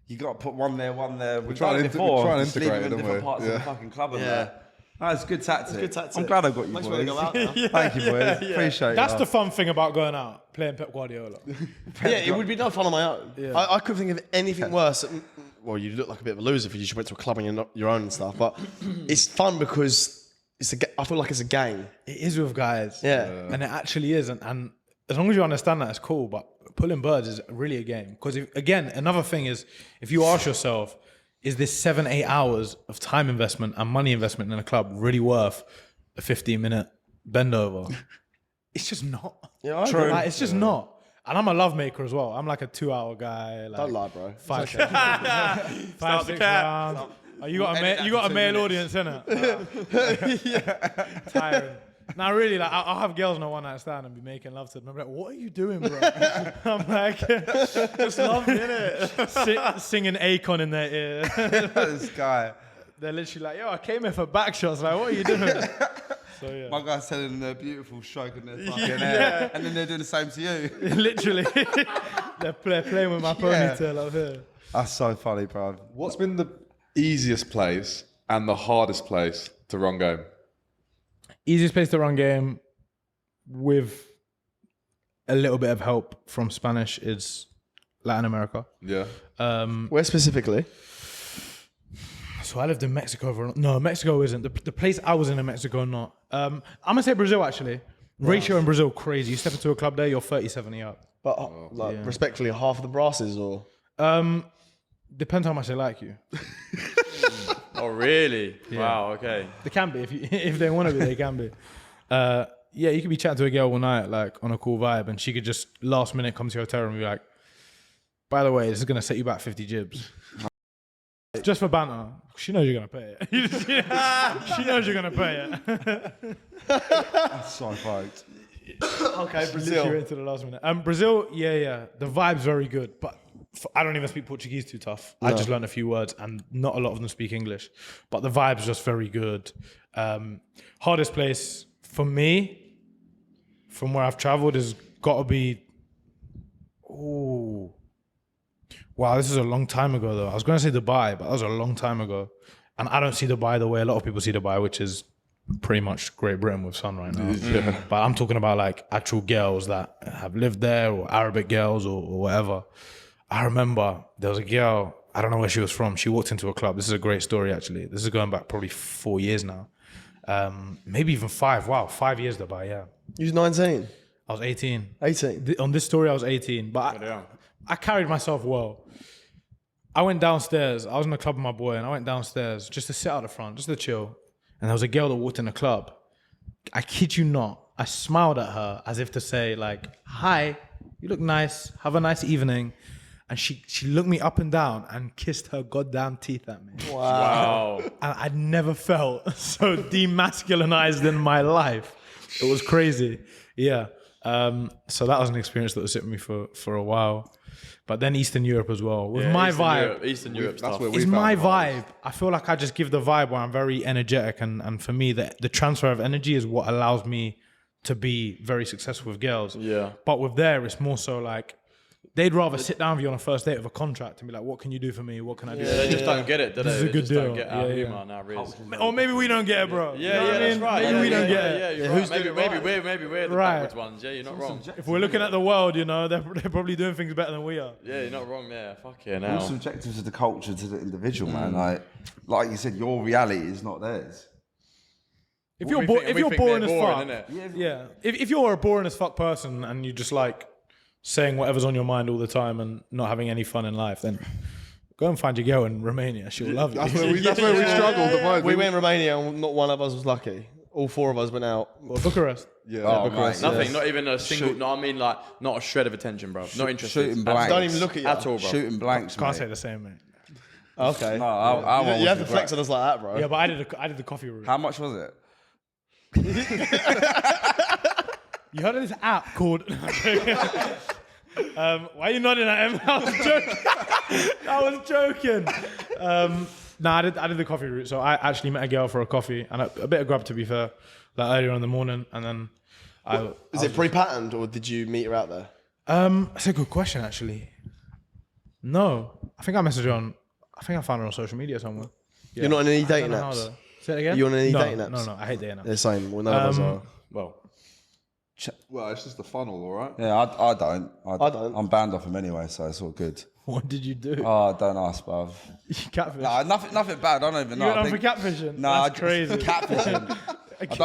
You got to put one there. We've try done and it before. try and Just leave integrate them in it, don't different we? parts of the Yeah. fucking club. And Yeah. that. No, it's a good tactic. Good tactic. I'm glad I got you, Makes me boys. wanna go out now. Thank you, boys. Appreciate That's it. the fun thing about going out, playing Pep Guardiola. Yeah, it would be no fun on my own. Yeah. I couldn't think of anything worse. Well, you look like a bit of a loser if you just went to a club and you're not your own and stuff. But it's fun because I feel like it's a game. It is with guys. Yeah. And it actually is. And as long as you understand that, it's cool. But pulling birds is really a game. Because, again, another thing is, if you ask yourself, is this 7-8 hours of time investment and money investment in a club really worth a 15-minute bend over? It's just not. Yeah, True. Like, it's just not. And I'm a love maker as well. I'm like a 2-hour guy. Like Don't lie, bro. 5, 6 rounds. Oh, you got a male audience, innit? Yeah. Tiring. Now, really, like I'll have girls on a one-night stand and be making love to them. I'm like, what are you doing, bro? I'm like, just love me, innit? Singing Akon in their ear. This guy. They're literally like, yo, I came here for back shots. Like, what are you doing? So, yeah. My guy's telling them they're beautiful, stroking their fucking hair. And then they're doing the same to you. Literally. they're playing with my ponytail up here. That's so funny, bro. What's been the easiest place and the hardest place to run game? Easiest place to run game with a little bit of help from Spanish is Latin America. Yeah. Where specifically? So I lived in Mexico no, Mexico isn't. The place I was in Mexico, not. I'm going to say Brazil, actually. Ratio in Brazil, crazy. You step into a club there, you're 30-70 up. But respectfully, half of the brasses or? Depends how much they like you. Oh, really? Yeah. Wow, okay. They can be. If they want to be, they can be. yeah, you could be chatting to a girl all night, like on a cool vibe, and she could just last minute come to your hotel room and be like, by the way, this is going to set you back 50 jibs. Just for banter. She knows you're going to pay it. She knows you're going to pay it. That's so fucked. Okay, Brazil. Into the last minute. Brazil, yeah. The vibe's very good, but I don't even speak Portuguese too tough. I just learned a few words, and not a lot of them speak English. But the vibe's just very good. Hardest place for me, from where I've traveled, has got to be. Ooh. Wow, this is a long time ago though. I was going to say Dubai, but that was a long time ago. And I don't see Dubai the way a lot of people see Dubai, which is pretty much Great Britain with sun right now. Yeah. But I'm talking about like actual girls that have lived there, or Arabic girls or whatever. I remember there was a girl, I don't know where she was from. She walked into a club. This is a great story actually. This is going back probably 4 years now. Maybe even 5. Wow, 5 years Dubai, yeah. You was 19? I was 18. 18? On this story, I was 18. But I carried myself well. I went downstairs. I was in the club with my boy, and I went downstairs just to sit out the front, just to chill. And there was a girl that walked in the club. I kid you not. I smiled at her as if to say, like, hi, you look nice. Have a nice evening. And she looked me up and down and kissed her goddamn teeth at me. Wow. And I'd never felt so demasculinized in my life. It was crazy. Yeah. So that was an experience that was with me for a while. But then Eastern Europe as well. With my vibe. Eastern Europe stuff. where we It's found my ours. vibe. I feel like I just give the vibe where I'm very energetic, and for me, the transfer of energy is what allows me to be very successful with girls. Yeah. But with there, it's more so like they'd rather sit down with you on a first date of a contract and be like, "What can you do for me? What can I do?" Yeah, they just don't get it, do they? This is a They good just don't deal. get our Yeah, humour yeah. now, Rizz. Or maybe we don't get it, bro. Yeah, You know what I that's mean? right. Maybe we don't get it. Yeah, you're who's right. doing Maybe we're the Right. backwards ones. Yeah, you're not wrong. If we're looking at the world, you know, they're probably doing things better than we are. Yeah, you're not wrong there. Fuck yeah, All now. subjective to the culture, to the individual, man. Like you said, your reality is not theirs. If We you're think- if we you're think boring they're as boring, fuck, innit? yeah. If you're a boring as fuck person and you just like saying whatever's on your mind all the time and not having any fun in life, then go and find your girl in Romania. She'll love you. That's where we struggled the most. We went in Romania and not one of us was lucky. All 4 of us went out. Well, Bucharest. Yeah. Oh, mate. Nothing, not even a single. No, I mean like not a shred of attention, bro. Not interested. Shooting blanks. Don't even look at you. at all, bro. Shooting blanks, Can't mate. say the same, mate. Okay. No, I you have to flex on us like that, bro. Yeah, but I did the coffee route. How much was it? You heard of this app called? Why are you nodding at him? I was joking. I was joking. No, I did the coffee route. So I actually met a girl for a coffee and a bit of grub, to be fair, like earlier in the morning, and then Is it pre-patterned or did you meet her out there? That's a good question, actually. No, I think I messaged her on. I think I found her on social media somewhere. Yeah. You're not on any I dating don't know how apps? though. Say it again. You're on any no, dating apps? No, I hate dating apps. The same. Well, none of us are. Well, Well, it's just a funnel, all right? Yeah, I don't. I don't. I'm banned off him anyway, so it's all good. what did you do? Oh, don't ask, bruv. You catfish. No, nothing bad. I don't even you know. went I on for think- catfishing. No, That's crazy. Catfishing.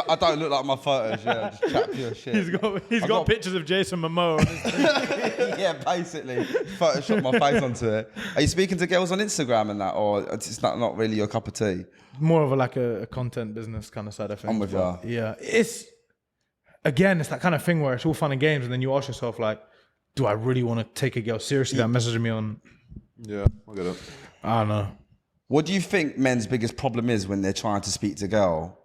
I don't look like my photos. Yeah, just chat pure shit. He's got got- pictures of Jason Momoa. on his- Yeah, basically, Photoshop my face onto it. Are you speaking to girls on Instagram and that, or it's not really your cup of tea? More of a content business kind of side of things. I'm with but you. Yeah, it's that kind of thing where it's all fun and games, and then you ask yourself like, do I really want to take a girl seriously that messaged me on? Yeah, I get it. I don't know. What do you think men's biggest problem is when they're trying to speak to a girl,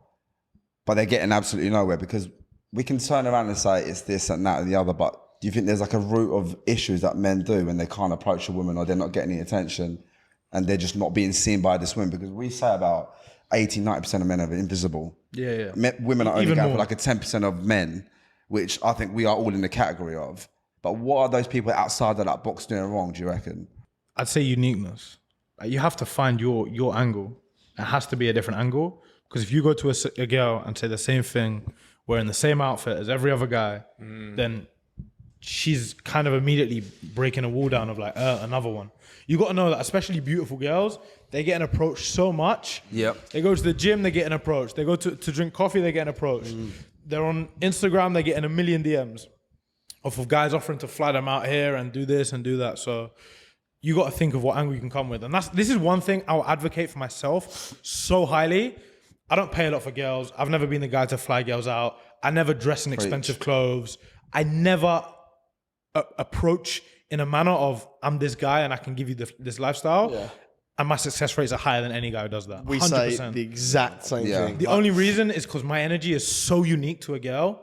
but they're getting absolutely nowhere? Because we can turn around and say it's this and that and the other, but do you think there's like a root of issues that men do when they can't approach a woman, or they're not getting any attention and they're just not being seen by this woman? Because we say about 80-90% of men are invisible. Yeah. Women are only Even going for more. like a 10% of men, which I think we are all in the category of. But what are those people outside of that box doing wrong, do you reckon? I'd say uniqueness. Like, you have to find your angle. It has to be a different angle, because if you go to a girl and say the same thing, wearing the same outfit as every other guy, then she's kind of immediately breaking a wall down of like, another one. You got to know that, especially beautiful girls, they get an approach so much. Yep. They go to the gym, they get an approach. They go to drink coffee, they get an approach. They're on Instagram, they get a million DMs off of guys offering to fly them out here and do this and do that. So you got to think of what angle you can come with. And this is one thing I'll advocate for myself so highly. I don't pay a lot for girls. I've never been the guy to fly girls out. I never dress in expensive clothes. I never approach in a manner of I'm this guy and I can give you this lifestyle. Yeah. And my success rates are higher than any guy who does that. We 100%. say the exact same thing. The only reason is because my energy is so unique to a girl,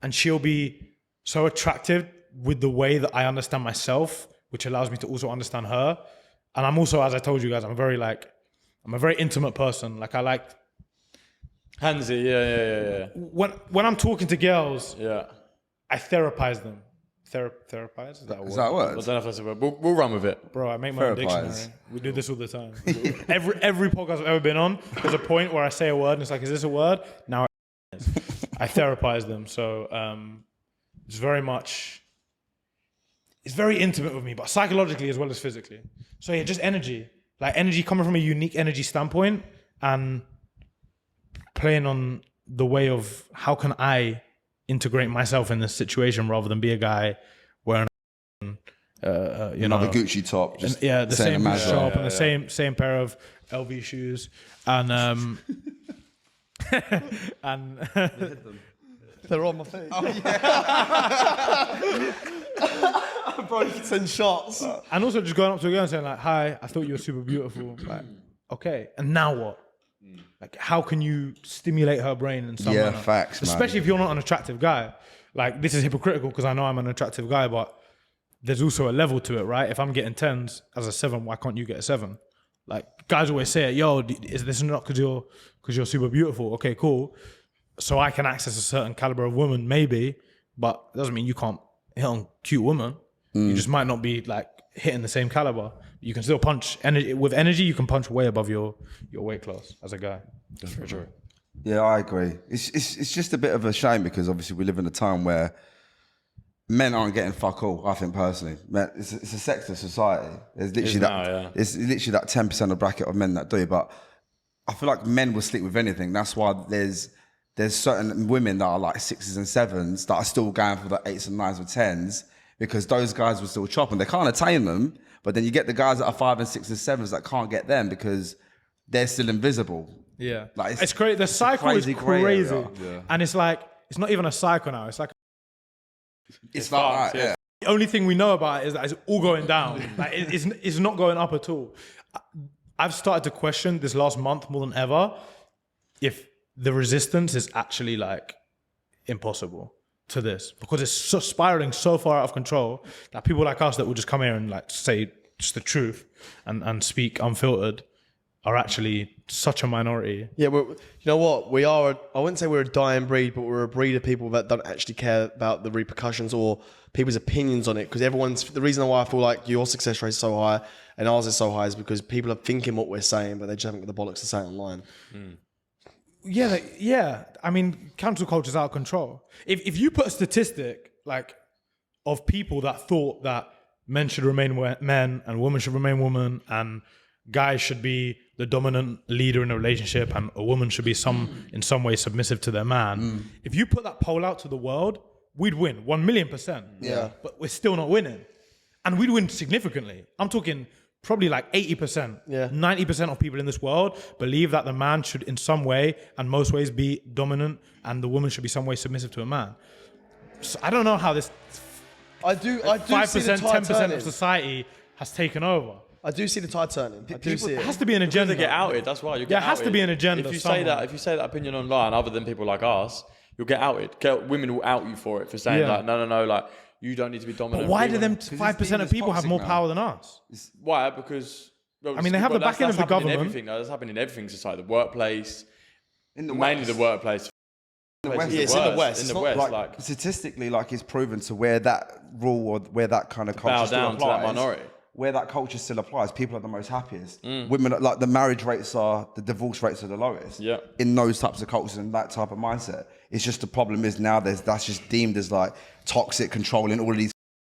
and she'll be so attractive with the way that I understand myself, which allows me to also understand her. And I'm also, as I told you guys, I'm a very intimate person. Like I like Handsy, yeah. when I'm talking to girls, Yeah. I therapize them. Therapize? Is that a word? Is that a I word? don't know if that's a word. We'll run with it. Bro, I make my own Therapize. dictionary. We do this all the time. every podcast I've ever been on, there's a point where I say a word and it's like, is this a word? Now I therapize them. So it's very intimate with me, but psychologically as well as physically. So yeah, just energy. Like energy coming from a unique energy standpoint and playing on the way of how can I integrate myself in this situation rather than be a guy wearing Another Gucci top. Just the same boot Amazon. shop and the same pair of LV shoes and and They're on my face. Bro, you can send shots. and also just going up to a girl and saying like, hi, I thought you were super beautiful. Like, okay, and now what? Like, how can you stimulate her brain in some Yeah, manner? facts, man. Especially if you're not an attractive guy. Like, this is hypocritical because I know I'm an attractive guy, but there's also a level to it, right? If I'm getting 10s as a 7, why can't you get a 7? Like, guys always say, yo, is this not because you're super beautiful? Okay, cool. So I can access a certain caliber of woman, maybe, but it doesn't mean you can't hit on cute women. You just might not be like hitting the same caliber. You can still punch energy with energy. You can punch way above your weight class as a guy. That's for sure. Yeah, I agree. It's just a bit of a shame because obviously we live in a time where men aren't getting fuck all. I think personally, men, it's a sexist society. There's literally it's literally that 10% of bracket of men that do. But I feel like men will sleep with anything. That's why there's certain women that are like 6s and 7s that are still going for the 8s and 9s or 10s because those guys will still chop and they can't attain them. But then you get the guys that are 5 and 6 and 7s that can't get them because they're still invisible. Yeah, Like, it's crazy. The cycle is crazy grey crazy, area. and it's like it's not even a cycle now. It's like It's like that, yeah. the only thing we know about it is that it's all going down. Like it's not going up at all. I've started to question this last month more than ever if the resistance is actually like impossible to this because it's so spiraling so far out of control that people like us that will just come here and like say just the truth and speak unfiltered are actually such a minority. Yeah, you know what? We are, I wouldn't say we're a dying breed, but we're a breed of people that don't actually care about the repercussions or people's opinions on it. Because the reason why I feel like your success rate is so high and ours is so high is because people are thinking what we're saying, but they just haven't got the bollocks to say it online. Yeah. I mean, cancel culture is out of control. If you put a statistic like of people that thought that men should remain men and women should remain women and guys should be the dominant leader in a relationship and a woman should be in some way submissive to their man. If you put that poll out to the world, we'd win 1,000,000%. Yeah. But we're still not winning. And we'd win significantly. I'm talking probably like 80%. Yeah. 90% of people in this world believe that the man should in some way and most ways be dominant and the woman should be some way submissive to a man. So I don't know how this I do 5%, see the tide 10% turning. of society has taken over. I do see the tide turning. I do see It it. has to be an agenda. To get outed, that's why you get There has to outed. be an agenda If you somewhere. say that opinion online, other than people like us, you'll get outed. Women will out you for it for saying Yeah. like, no, like you don't need to be dominant. But why do Women- them 5% of people have more toxic power than us? Why? Because I mean, they have the backing of the happening in government. everything. That's happening in everything in society. The workplace, In the mainly West. the workplace. In the West. Yeah, it's in the West. In It's the not West, like, like statistically, like it's proven to where that rule or where that kind of culture bow still down to applies, that minority. where that culture still applies, people are the most happiest. Women, like the marriage rates are, the divorce rates are the lowest. Yeah. In those types of cultures and that type of mindset, it's just the problem is now that's just deemed as like toxic, controlling, all of these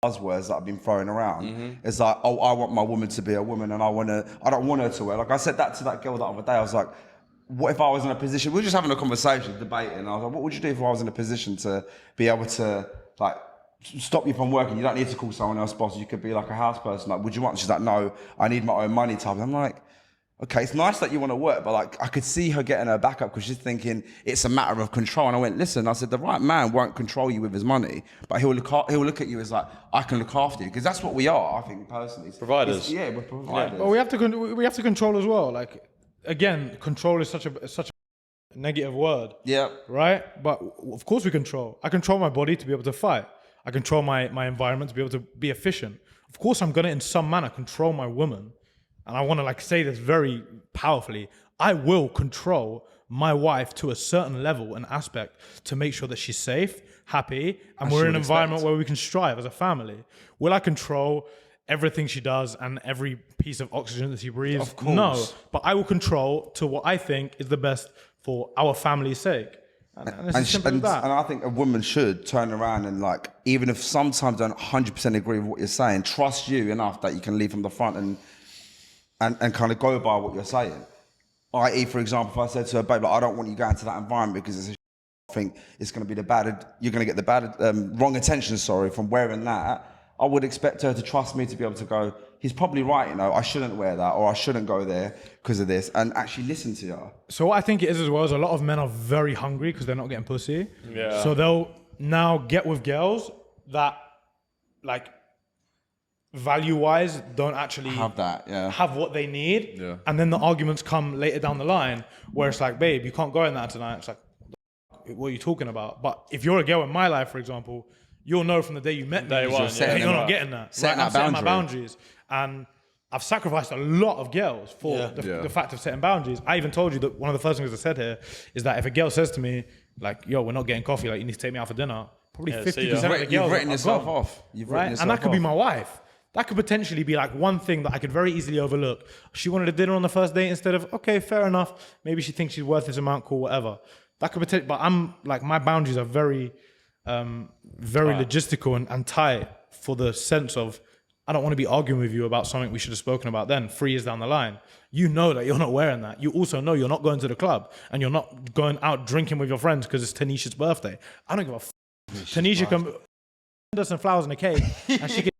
buzzwords that have been thrown around. It's like, oh, I want my woman to be a woman, and I don't want her to wear. Like I said that to that girl the other day. I was like, what if I was in a position? We were just having a conversation, debating. And I was like, what would you do if I was in a position to be able to like stop you from working? You don't need to call someone else boss. You could be like a house person. Like, would you want? She's like, no, I need my own money type. I'm like, okay, it's nice that you want to work, but like I could see her getting her back up because she's thinking it's a matter of control. And I went, listen, I said, the right man won't control you with his money, but he'll look at you as like, I can look after you, because that's what we are, I think, personally. Providers. Yeah, we're providers. But we have to control as well. Like, again, control is such a negative word. Yeah. Right? But of course we control. I control my body to be able to fight. I control my environment to be able to be efficient. Of course I'm gonna, in some manner, control my woman. And I want to like say this very powerfully. I will control my wife to a certain level and aspect to make sure that she's safe, happy, and we're in an environment where we can strive as a family. Will I control everything she does and every piece of oxygen that she breathes? Of course. No, but I will control to what I think is the best for our family's sake. And it's as simple as that. And I think a woman should turn around and like, even if sometimes don't 100% agree with what you're saying, trust you enough that you can lead from the front and kind of go by what you're saying. I.e., for example, if I said to her, babe, like, I don't want you going to that environment because it's I think it's going to be you're going to get the bad, wrong attention, from wearing that. I would expect her to trust me to be able to go, he's probably right, I shouldn't wear that, or I shouldn't go there because of this, and actually listen to her. So what I think it is as well is a lot of men are very hungry because they're not getting pussy. Yeah. So they'll now get with girls that, like, value-wise, don't actually have what they need. Yeah. And then the arguments come later down the line where it's like, babe, you can't go in that tonight. It's like, what are you talking about? But if you're a girl in my life, for example, you'll know from the day you met me, you're not getting that. I'm setting my boundaries. And I've sacrificed a lot of girls for the fact of setting boundaries. I even told you that one of the first things I said here is that if a girl says to me, like, yo, we're not getting coffee, like, you need to take me out for dinner, probably 50% of the girls You've written yourself gone, off. And that could be my wife. That could potentially be like one thing that I could very easily overlook. She wanted a dinner on the first date instead of, okay, fair enough. Maybe she thinks she's worth this amount, cool, whatever. That could potentially, but I'm like, my boundaries are very logistical and tight for the sense of, I don't want to be arguing with you about something we should have spoken about then 3 years down the line. You know that you're not wearing that. You also know you're not going to the club and you're not going out drinking with your friends because it's Tanisha's birthday. I don't give a f***. Tanisha can send us some flowers and a cake and she can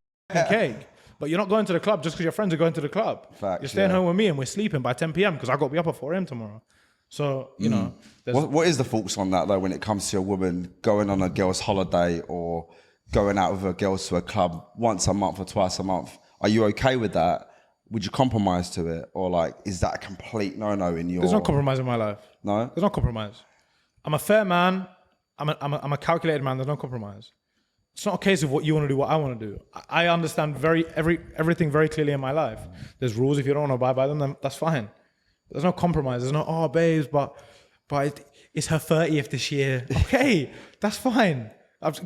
cake. But you're not going to the club just because your friends are going to the club. Facts, you're staying home with me and we're sleeping by 10 p.m. because I got to be up at 4 a.m. tomorrow. So, you know. What is the thoughts on that, though, when it comes to a woman going on a girl's holiday or going out with her girls to a club once a month or twice a month? Are you okay with that? Would you compromise to it? Or, like, is that a complete no-no in your... There's no compromise in my life. No? There's no compromise. I'm a fair man. I'm a calculated man. There's no compromise. It's not a case of what you want to do, what I want to do. I understand everything very clearly in my life. There's rules. If you don't want to abide by them, then that's fine. There's no compromise. There's no, oh, babes, but it's her 30th this year. Okay, that's fine.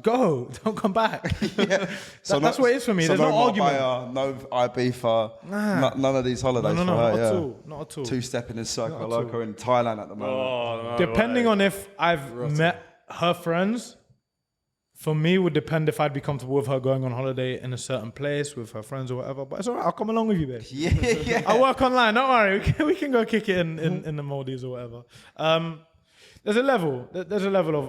Go. Don't come back. That's what it is for me. There's no argument. No IB for none of these holidays for her. Not at all. Not at all. Two-stepping in Circle Loco in Thailand at the moment. Depending on if I've met her friends, for me, would depend if I'd be comfortable with her going on holiday in a certain place with her friends or whatever. But it's all right. I'll come along with you, babe. Yeah. I'll work online. Don't worry. We can go kick it in the Maldives or whatever. There's a level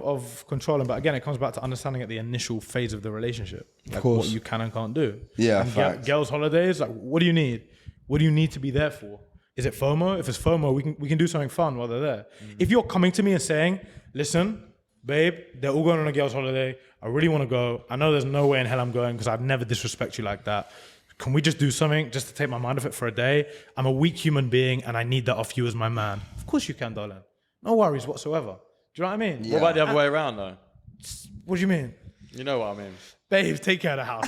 of controlling, but again, it comes back to understanding at the initial phase of the relationship, like what you can and can't do. Yeah, and girls' holidays, like, what do you need? What do you need to be there for? Is it FOMO? If it's FOMO, we can do something fun while they're there. If you're coming to me and saying, listen, babe, they're all going on a girls' holiday. I really want to go. I know there's no way in hell I'm going because I'd never disrespect you like that. Can we just do something just to take my mind off it for a day? I'm a weak human being and I need that off you as my man. Of course you can, darling. No worries whatsoever. Do you know what I mean? What about the other way around, though? What do you mean? You know what I mean. Babe, take care of the house.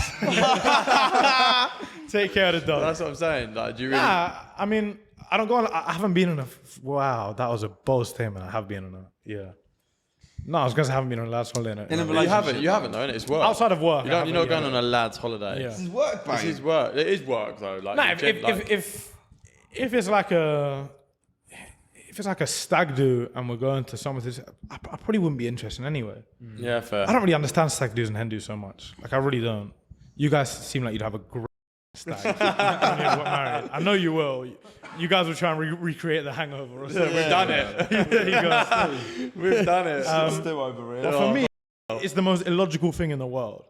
Take care of the dog. That's what I'm saying. Like, do you really... I mean, I don't go on. I haven't been on a... Wow, that was a bold statement. I have been on a... Yeah. No, I was going to say I haven't been on a lad's holiday. You haven't though, innit? It's work. Outside of work. You're not going on a lad's holiday. Yeah. This is work, mate. This is work. It is work, though. Like, Nah, if it's like a... If it's like a stag do and we're going to somewhere, I probably wouldn't be interested anyway. Yeah, fair. I don't really understand stag do's and hen do's so much. Like, I really don't. You guys seem like you'd have a great stag when you got married. I know you will. You guys will try and recreate The Hangover or something. We've done it. There you go. We've done it. Still over here. But for me, it's the most illogical thing in the world.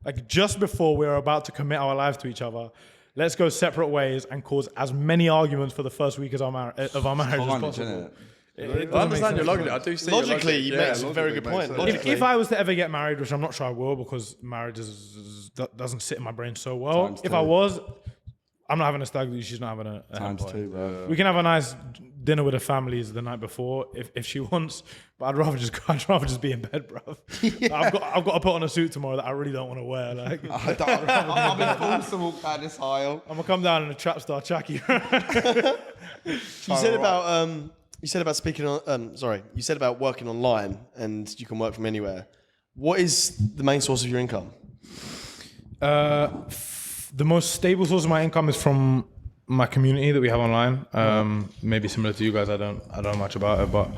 Like, just before we're about to commit our lives to each other, let's go separate ways and cause as many arguments for the first week of our marriage as possible. I understand your logic. I do see Logically, your you logic. make a very good point. If I was to ever get married, which I'm not sure I will because marriage doesn't sit in my brain so well. Times If two. I was, I'm not having a stag do. She's not having a Times hen party. two, bro. We can have a nice dinner with the families the night before if she wants, but I'd rather just be in bed, bro. I've got to put on a suit tomorrow that I really don't want to wear. Like I'm in forced to walk down this aisle. I'm gonna come down in a trap star Chucky. You said about speaking on. You said about working online and you can work from anywhere. What is the main source of your income? The most stable source of my income is from my community that we have online. Maybe similar to you guys. I don't know much about it, but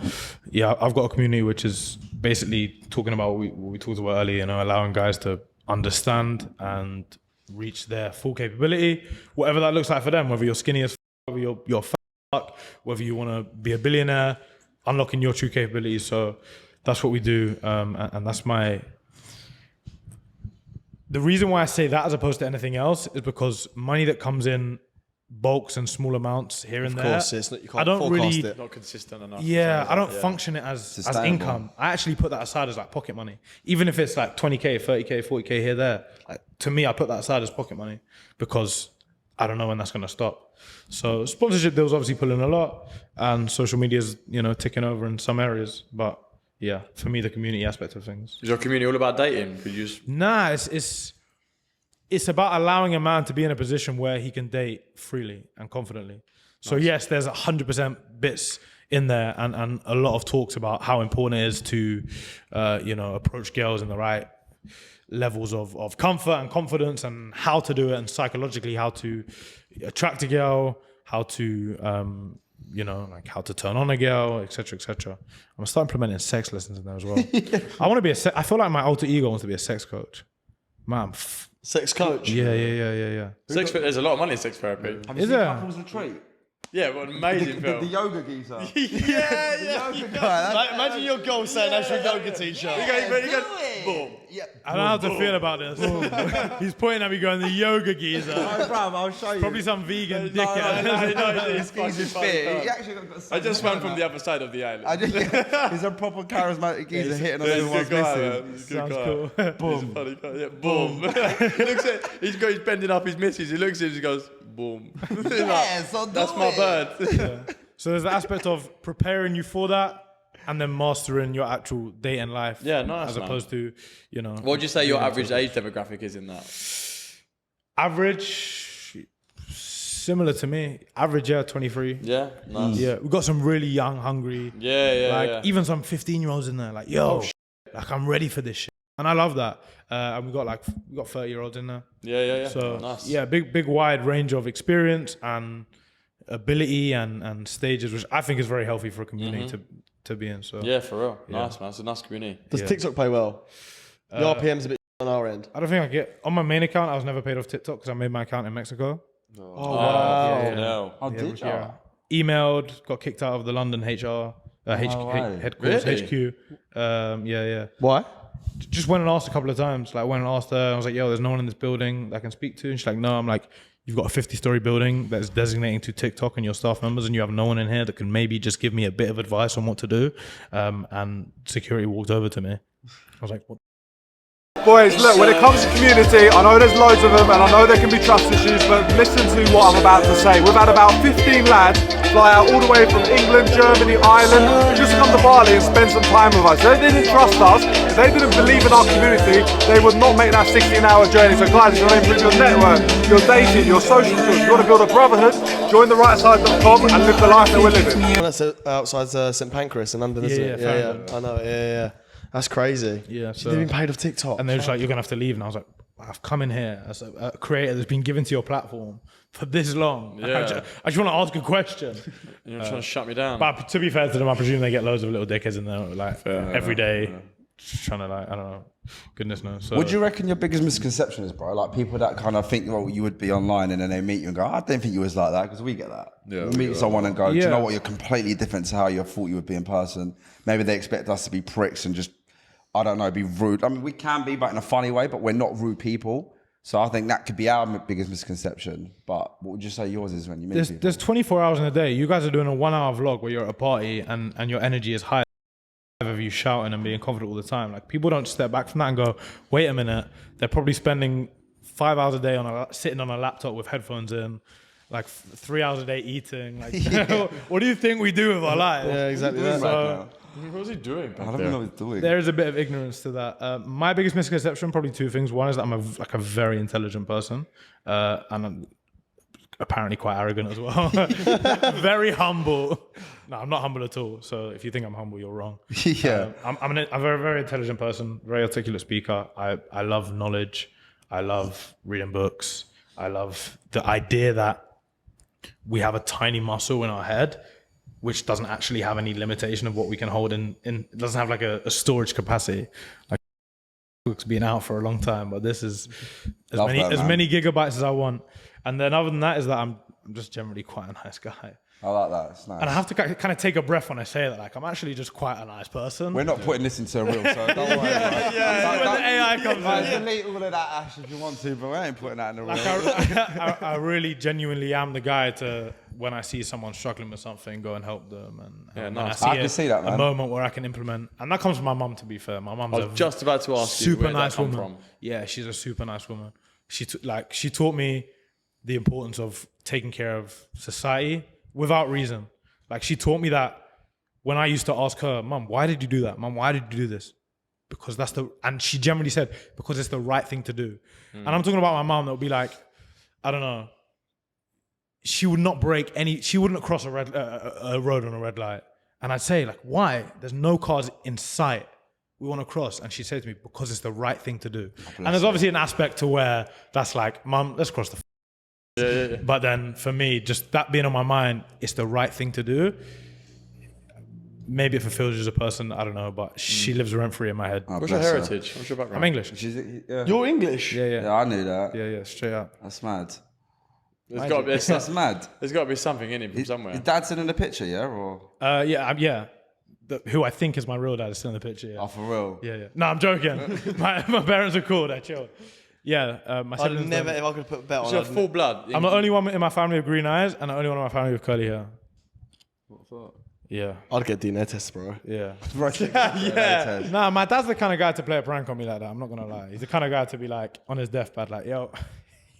yeah, I've got a community which is basically talking about what we talked about earlier. Allowing guys to understand and reach their full capability, whatever that looks like for them. Whether you're skinny as whether you're fat, whether you want to be a billionaire, unlocking your true capabilities. So that's what we do, and that's my. The reason why I say that as opposed to anything else is because money that comes in bulks and small amounts here and there. Of course, it's not, you can't I don't forecast really, it. Not consistent enough. Yeah, I don't function it as Sustainable. income. I actually put that aside as like pocket money. Even if it's like 20k, 30k, 40k here, there. Like, to me, I put that aside as pocket money because I don't know when that's going to stop. So sponsorship deals obviously pull in a lot, and social media is ticking over in some areas. But yeah, for me, the community aspect of things. Is your community all about dating? Could you just... Nah, it's about allowing a man to be in a position where he can date freely and confidently. So yes, there's 100% bits in there and a lot of talks about how important it is to, approach girls in the right levels of comfort and confidence and how to do it and psychologically how to attract a girl, how to, how to turn on a girl, etc., etc. I'm gonna start implementing sex lessons in there as well. I want to be I feel like my alter ego wants to be a sex coach. Man, Sex coach. yeah. There's a lot of money in sex therapy. Is there? Couples retreat. Yeah, what an amazing The film. yoga geezer. Imagine your girl saying that's your yoga teacher. Boom. I don't know how to feel about this. He's pointing at me going, the yoga geezer. Oh, bruv, I'll show you. Probably some vegan No, dickhead. it's He's fit. He actually got I just went from the other side of the island. He's a proper charismatic geezer hitting on He's a everyone's good guy, missus. man. He's a Sounds good guy. cool. He's a funny guy. Yeah, boom. He looks at, he's bending up his missus. He looks at him and goes, boom. Yes, I'll do That's my it. bird. So there's the aspect of preparing you for that and then mastering your actual dating life. Yeah, nice, As man. opposed to, What would you say your average age demographic is in that? average, similar to me. Average, 23. Yeah, nice. Yeah, we've got some really young, hungry, Yeah. even some 15-year-olds in there. Like, like I'm ready for this shit. And I love that. And we got 30-year-olds in there. Yeah. So nice. yeah, big wide range of experience and ability and stages, which I think is very healthy for a community to be in. So Yeah, for real. Nice, man. It's a nice community. Does TikTok pay well? The RPM's a bit on our end. I don't think I get on my main account. I was never paid off TikTok because I made my account in Mexico. Oh, no. Oh, did you? Yeah. Emailed, got kicked out of the London HR headquarters Really? HQ. Yeah. Why? Just went and asked a couple of times. Like went and asked her. I was like, "Yo, there's no one in this building that I can speak to." And she's like, "No." I'm like, "You've got a 50-story building that's designating to TikTok and your staff members, and you have no one in here that can maybe just give me a bit of advice on what to do." And security walked over to me. I was like, "What?" Boys, look, when it comes to community, I know there's loads of them and I know there can be trust issues, but listen to what I'm about to say. We've had about 15 lads fly out all the way from England, Germany, Ireland, just to come to Bali and spend some time with us. They didn't trust us, if they didn't believe in our community, they would not make that 16-hour journey. So guys, if you want to improve your network, your dating, your social skills, if you want to build a brotherhood, join therightside.com and live the life that we're living. That's outside St Pancras in London, isn't it? Yeah. I know. Yeah. That's crazy. Yeah, So they've been paid off TikTok. And they're just like, "You're gonna have to leave." And I was like, "I've come in here as a creator that's been given to your platform for this long. Yeah. I just want to ask a question." You're trying to shut me down. But to be fair to them, I presume they get loads of little dickheads in there, like every day, just trying to I don't know, goodness knows. So, What do you reckon your biggest misconception is, bro? Like people that kind of think, well, you would be online and then they meet you and go, I don't think you was like that, because we get that. Yeah, we meet we someone and go, do you Yeah. know what, you're completely different to how you thought you would be in person. Maybe they expect us to be pricks and just, I don't know, be rude. I mean, we can be, but in a funny way, but we're not rude people. So I think that could be our biggest misconception. But what would you say yours is when you meet people? There's 24 hours in a day. You guys are doing a 1 hour vlog where you're at a party and your energy is high. Of you shouting and being confident all the time. Like, people don't step back from that and go, wait a minute, they're probably spending 5 hours a day sitting on a laptop with headphones in, like 3 hours a day eating. Like, what do you think we do with our lives? Yeah, exactly that. So, What's he doing I back don't there? know what he's doing. there is a bit of ignorance to that. My biggest misconception, probably two things. One is that I'm a very intelligent person, and I'm apparently quite arrogant as well. Very humble. No, I'm not humble at all. So if you think I'm humble, you're wrong. Yeah. I'm a very, very intelligent person, very articulate speaker. I love knowledge. I love reading books. I love the idea that we have a tiny muscle in our head, which doesn't actually have any limitation of what we can hold in it doesn't have like a storage capacity. Like, book's been out for a long time, but this is as many gigabytes as I want. And then other than that is that I'm just generally quite a nice guy. I like that. It's nice. And I have to kind of take a breath when I say that. Like, I'm actually just quite a nice person. We're not putting this into a reel, so don't worry. When the AI comes in. Delete all of that, Ash, if you want to, but we ain't putting that in a reel. Like, I really genuinely am the guy to, when I see someone struggling with something, go and help them. And nice. when I can see that, man. a moment where I can implement. And that comes from my mum, to be fair. My mum's I was just about to ask you, super where did that nice come woman. from? Yeah, she's a super nice woman. She taught me the importance of taking care of society without reason. Like, she taught me that when I used to ask her, Mum, why did you do that? Mum, why did you do this? Because and she generally said, because it's the right thing to do. And I'm talking about my mum that would be like, I don't know, she would not she wouldn't cross a road on a red light. And I'd say, like, why? There's no cars in sight. We want to cross. And she'd say to me, because it's the right thing to do. And there's obviously an aspect to where that's like, Mum, let's cross the Yeah. But then for me, just that being on my mind, it's the right thing to do. Maybe it fulfills you as a person, I don't know, but she lives rent free in my head. What's your heritage? What's your background? I'm English. You're English? Yeah, I knew that. yeah, straight up. That's mad. There's got to be That's mad. There's got to be something in him from somewhere. His dad's in the picture, yeah? Or Yeah. Who I think is my real dad is still in the picture. Yeah. oh, for real? Yeah. No, I'm joking. my parents are cool. They're chill. Yeah, my I'd siblings never, don't. if I could put a bet on So I'd full blood. I'm the only one in my family with green eyes, and the only one in my family with curly hair. Yeah. I'd get DNA tests, bro. Yeah. Yeah. Nah, my dad's the kind of guy to play a prank on me like that. I'm not gonna lie. He's the kind of guy to be like on his deathbed, like, yo,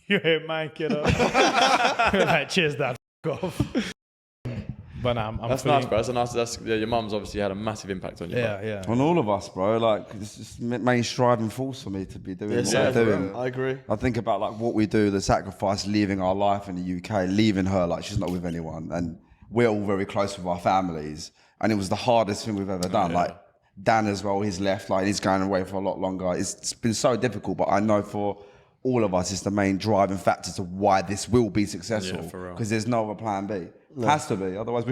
you hit mine, kiddo. Like, cheers, dad. F off. But nah, I'm That's fully- nice, bro. Your mum's obviously had a massive impact on you. Yeah. On all of us, bro. Like, it's just main striving force for me to be doing what I'm doing. I agree. I think about like what we do, the sacrifice, leaving our life in the UK, leaving her, like she's not with anyone, and we're all very close with our families, and it was the hardest thing we've ever done. Like Dan as well, he's left, like he's going away for a lot longer. It's been so difficult, but I know for all of us, it's the main driving factor to why this will be successful. Yeah, for real. Because there's no other plan B. Has to be, otherwise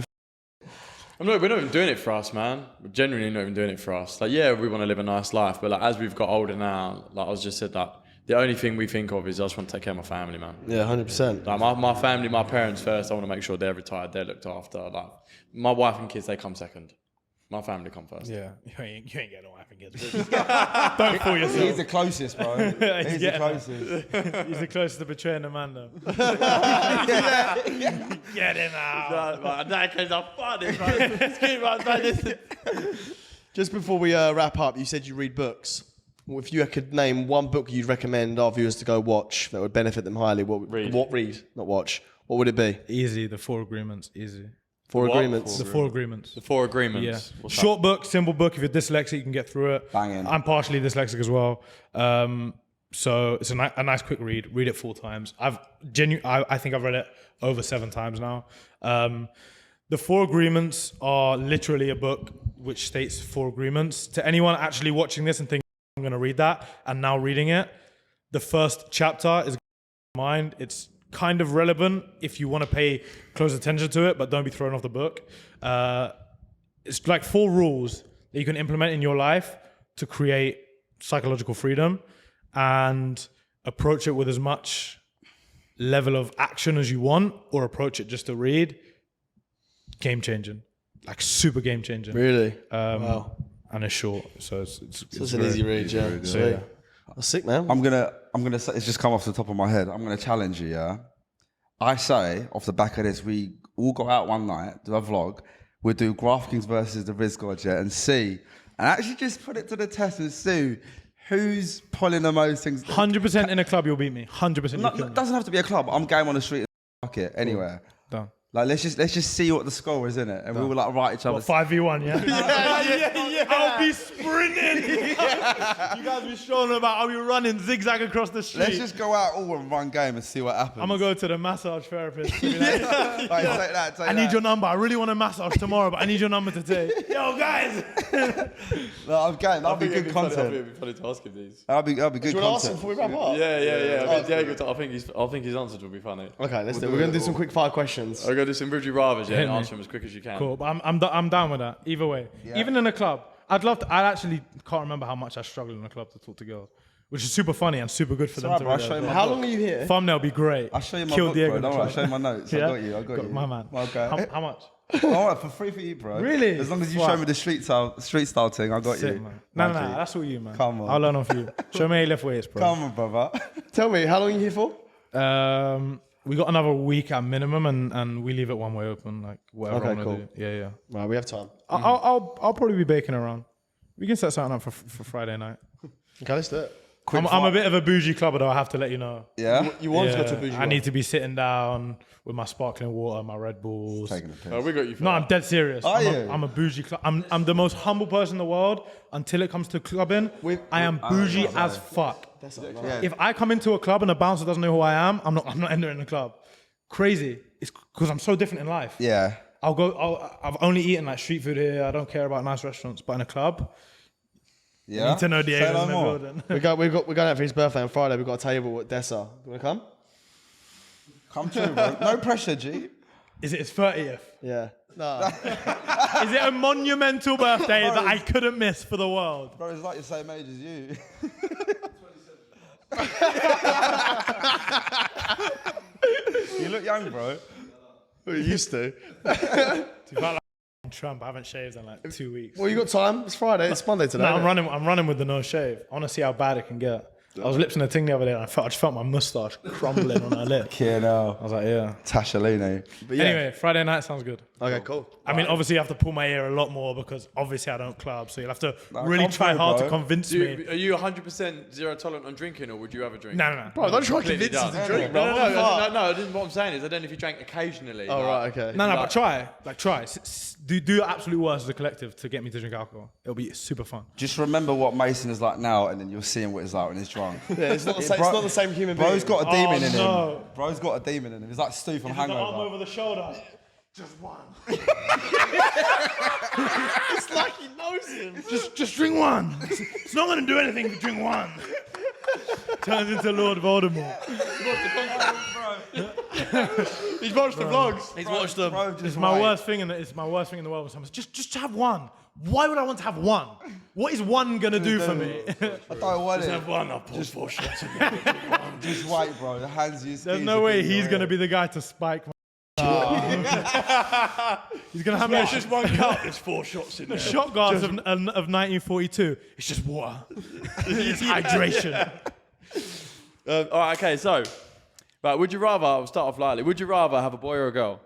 We're not even doing it for us, man. We're genuinely not even doing it for us. Like, yeah, we want to live a nice life, but like as we've got older now, like I was just said, that the only thing we think of is I just want to take care of my family, man. Yeah, 100%. Like my family, my parents first. I want to make sure they're retired, they're looked after. Like my wife and kids, they come second. My family come first. Yeah. You ain't getting no wife and kids. Don't fool yourself. he's the closest, bro. He's the getting closest. He's the closest to betraying Amanda. Get him out. That case are funny, bro. Just before we wrap up, you said you read books. Well, if you could name one book you'd recommend our viewers to go watch that would benefit them highly, what would it be? Easy, the 4 Agreements. Easy. Four Agreements. The 4 Agreements. The 4 Agreements. Yeah. Short book, simple book. If you're dyslexic, you can get through it. Banging. I'm partially dyslexic as well. So it's a nice quick read. Read it 4 times. I think I've read it over 7 times now. The 4 Agreements are literally a book which states 4 agreements. To anyone actually watching this and thinking, I'm going to read that, and now reading it, the first chapter is mind. It's kind of relevant if you want to pay close attention to it, but don't be thrown off the book. It's like 4 rules that you can implement in your life to create psychological freedom and approach it with as much level of action as you want, or approach it just to read. Game changing, like super game changing. Really? Wow. And it's short, so it's an easy read, yeah. So, yeah. That's sick, man. I'm gonna I'm gonna say, it's just come off the top of my head. I'm gonna challenge you, yeah? I say, off the back of this, we all go out one night, do a vlog, we'll do Graft Kings versus the Rizz God, yeah, and see, and actually just put it to the test and see who's pulling the most things. 100% in a club, you'll beat me. 100% No, you'll kill it me. doesn't have to be a club. I'm game on the street and fuck it, anywhere. Done. Like, let's just see what the score is, innit? And we will like write each other. What, 5v1, yeah? yeah. I'll be sprinting. You guys be showing about I'll be running zigzag across the street. Let's just go out all in one game and see what happens. I'm going to go to the massage therapist. Be like, Like, take that, take I need that. your number. I really want a massage tomorrow, but I need your number to take. Yo, guys. No, I'm game. That'll be good content. It'd be funny to ask him these. That'll be good Do you want to ask him content. before we wrap up? Yeah. I mean, Diego, I think his answers will be funny. Okay, let's do it. We're going to do some quick fire questions. I'll go do some would you rather, yeah, Hit and me. answer them as quick as you can. Cool, but I'm down with that. Either way. Even in a club, I actually can't remember how much I struggle in a club to talk to girls, which is super funny and super good for them alright, to bro, I'll realize. show you my How book. long are you here? Thumbnail be great. I'll show you my Kill book, Diego bro. in the Don't worry, I'll club. show you my notes. Yeah? I got you. My man. Okay. How much? All right, for free for you, bro. Really? As long as you Wow. show me the street style thing, I got Sick, you. man. No, Thank you. that's all you, man. Come on. I'll learn off you. Show me how you left weights, bro. Come on, brother. Tell me, how long are you here for? We got another week at minimum, and we leave it one way open, like whatever Okay, I want cool. to do. Yeah. Right, we have time. I'll probably be baking around. We can set something up for Friday night. Okay, let's do it. I'm a bit of a bougie clubber, though. I have to let you know. Yeah? You want to go to a Yeah, bougie I need to be sitting down with my sparkling water, my Red Bulls. Taking a piss. Oh, we got you for No, that. I'm dead serious. Are you? I'm a bougie club. I'm the most humble person in the world until it comes to clubbing. I am bougie as fuck. Yeah. If I come into a club and the bouncer doesn't know who I am, I'm not entering the club. Crazy. It's because I'm so different in life. Yeah. I've only eaten like street food here. I don't care about nice restaurants, but in a club, Yeah. need to know the Say areas no in the more. building. We're going out for his birthday on Friday. We've got a table at Dessa. You want to come? Come true, bro. No pressure, G. Is it his 30th? Yeah. No. Is it a monumental birthday that I couldn't miss for the world? Bro, it's like the same age as you. You look young, bro. We used to. Trump, I haven't shaved in like 2 weeks. Well, you got time. It's Friday. It's Monday today. No, isn't it? I'm running with the no shave. I want to see how bad it can get. I was lipsing a thing the other day and I just felt my moustache crumbling on her lip. Yeah, no. I was like, yeah. Tashalini. But yeah. Anyway, Friday night sounds good. Okay, cool. I mean, obviously, you have to pull my ear a lot more because obviously I don't club. So you'll have to Nah, really come try through, hard bro. to convince me. Are you 100% zero tolerant on drinking, or would you have a drink? No. Bro, don't try to Completely convince us done. to drink, No, bro. What I'm saying is, I don't know if you drank occasionally. Oh, like- right, okay. No, Like- but try. Like, try. Do your absolute worst as a collective to get me to drink alcohol. It'll be super fun. Just remember what Mason is like now, and then you'll see him what he's like when he's drunk. Yeah, it's not the same, it's not the same human being. Bro's got a demon in him. no. Bro's got a demon in him. He's like Stu from The arm Hangover. over the shoulder. Just one. It's like he knows him. Just drink one. It's not going to do anything if you drink one. Turns into Lord Voldemort. He's watched the vlogs. He's watched them. Bro, just It's my wait. worst thing in the world. When someone says, just have one. Why would I want to have one? What is one gonna do for me? I don't want it. Have one. I'll pull 4 shots. Just wait, bro. The hands you There's no way he's gonna be the guy to spike. He's gonna have me Just one cup, there's 4 shots in there. shot glass of 1942. It's just water. It's hydration. All right, okay, so, right, would you rather, I'll start off lightly, would you rather have a boy or a girl?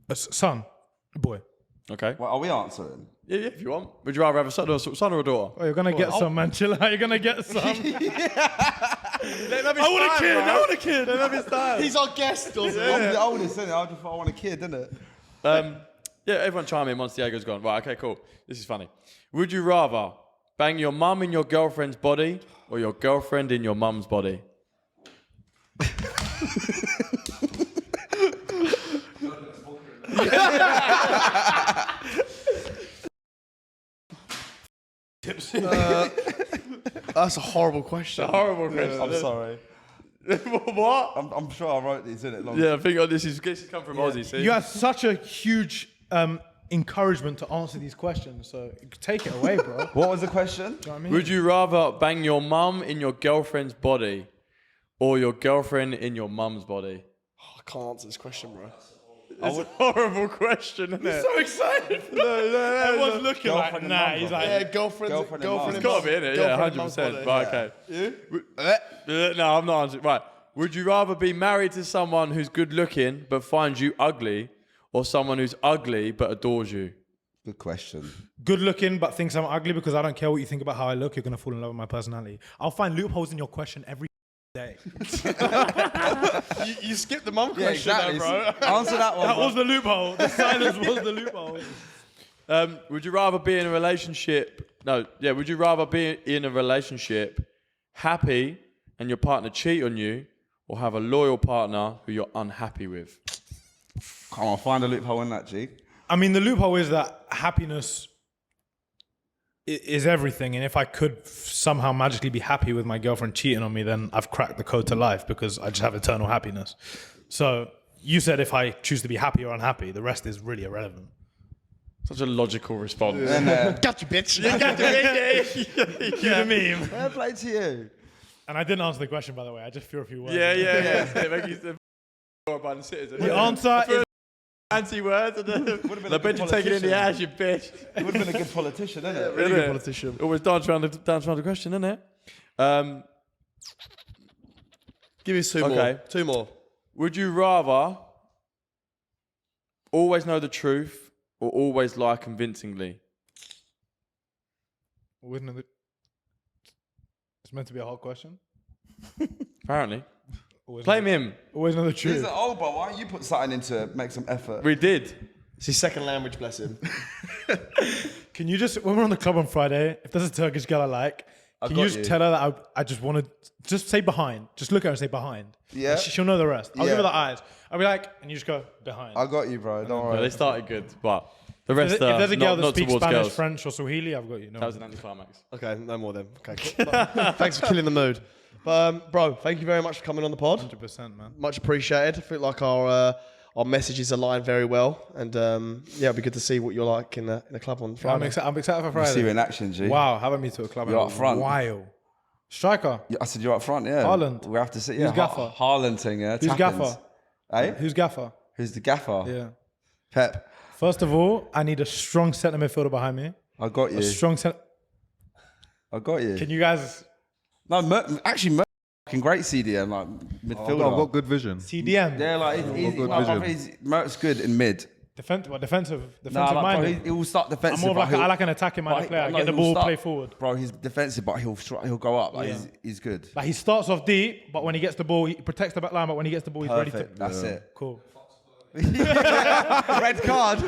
A son, a boy. Okay. What are we answering? Yeah, if you want. Would you rather have a son or a daughter? Oh, you're gonna get some, man. Chill out. You're gonna get some. I want a kid. I want a kid. He's our guest. I'm the oldest, innit? I just thought I want a kid, didn't it? Yeah, everyone chime in once Diego's gone. Right, okay, cool. This is funny. Would you rather bang your mum in your girlfriend's body or your girlfriend in your mum's body? That's a horrible question. Horrible question. I'm sorry. What? I'm sure I wrote these in it long. Yeah, I think this has come from Ozzie, see? You have such a huge encouragement to answer these questions, so take it away, bro. What was the question? You know what I mean? Would you rather bang your mum in your girlfriend's body or your girlfriend in your mum's body? I can't answer this question, bro. It's a horrible question, isn't it? So excited. Everyone's looking like, Girlfriend and nah. mum, He's bro. like, Yeah, girlfriend Girlfriend and and It's mum. got to be, innit? Yeah, Girlfriend and mum's 100%. body. Right, okay. No, I'm not answering. Right. Would you rather be married to someone who's good looking but finds you ugly, or someone who's ugly but adores you? Good question. good looking, but thinks I'm ugly because I don't care what you think about how I look. You're gonna fall in love with my personality. I'll find loopholes in your question every day. You skipped the mum question, exactly. though, bro. Answer that one. That bro. was the loophole. The silence was the loophole. Would you rather be in a relationship? Would you rather be in a relationship happy and your partner cheat on you, or have a loyal partner who you're unhappy with? Come on, find a loophole in that, G. I mean, the loophole is that happiness is everything. And if I could somehow magically be happy with my girlfriend cheating on me, then I've cracked the code to life because I just have eternal happiness. So you said if I choose to be happy or unhappy, the rest is really irrelevant. Such a logical response. Got you, bitch. Cue the meme. Fair play to you. And I didn't answer the question, by the way. I just threw a few words. Yeah. Make you the citizen. The answer is... Fancy words. And then, I bet you take it in the ass, you bitch. He would have been a good politician, isn't it? Really good politician. Always dance around the question, isn't it? Give us two more. Two more. Would you rather always know the truth or always lie convincingly? It's meant to be a hard question. Apparently. Always Blame him. Always know the He's truth. like, oh, bro, why don't you put something into it, make some effort? We did. It's his second language, bless him. Can you just, when we're on the club on Friday, if there's a Turkish girl I like, can you just tell her that I just want to, just say behind. Just look at her and say behind. Yeah. And she'll know the rest. I'll give Yeah. her the eyes. I'll be like, and you just go behind. I got you, bro. Don't Well, worry. they started good, but the If rest there's a girl that not speaks towards Spanish, girls. French, or Swahili, I've got you. No. That was an anticlimax. Okay, no more then. Okay, cool. Thanks for killing the mood. But, bro, thank you very much for coming on the pod. 100%, man. Much appreciated. I feel like our messages align very well. And, it'll be good to see what you're like in the club on Friday. I'm excited for See Friday. you in action, G. Wow, haven't been to a club You're in up front. a while. Striker. Yeah, I said you're up front, yeah. Haaland. We have to see. Who's gaffer? Haaland thing, yeah. Who's Tap-ins. gaffer? Eh? Who's gaffer? Who's the gaffer? Yeah. Pep. First of all, I need a strong centre midfielder behind me. I got you. A strong centre. I got you. Can you guys No, actually, fucking great CDM, like midfielder. I've got good vision. CDM? Yeah, like Merk's good in mid. Defensive Nah, like, bro, minded. he will start I'm defensive. more of but I like an attacking minded player. Get the ball, play forward. Bro, he's defensive, but he'll go up. Like he's good. Like he starts off deep, but when he gets the ball, he protects the back line. But when he gets the ball, he's ready to. Perfect. That's it. Cool. Red card.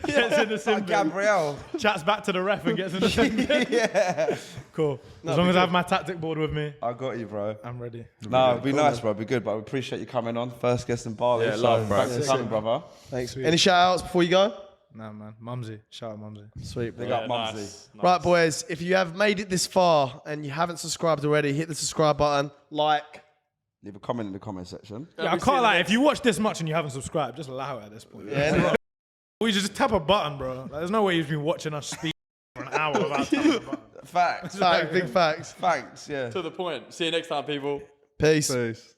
Gets in the sim. Gabriel. Chats back to the ref and gets in the sim. Yeah. Cool. As long as I have my tactic board with me, I got you, bro. I'm ready. No, it'd be nice, bro. It'd be good, but we appreciate you coming on. First guest in Bali. Yeah, love, bro. Thanks for coming, brother. Thanks. Any shout-outs before you go? Nah, man. Mumsy. Shout out Mumsy. Sweet. Big up, Mumsy. Nice. Right, boys, if you have made it this far and you haven't subscribed already, hit the subscribe button, like. Leave a comment in the comment section. Yeah, I can't lie. If you watch this much and you haven't subscribed, just allow it at this point. Yeah. We just tap a button, bro. Like, there's no way you've been watching us speak for an hour without tapping a button. Facts. Big facts. Thanks, yeah. To the point. See you next time, people. Peace. Peace.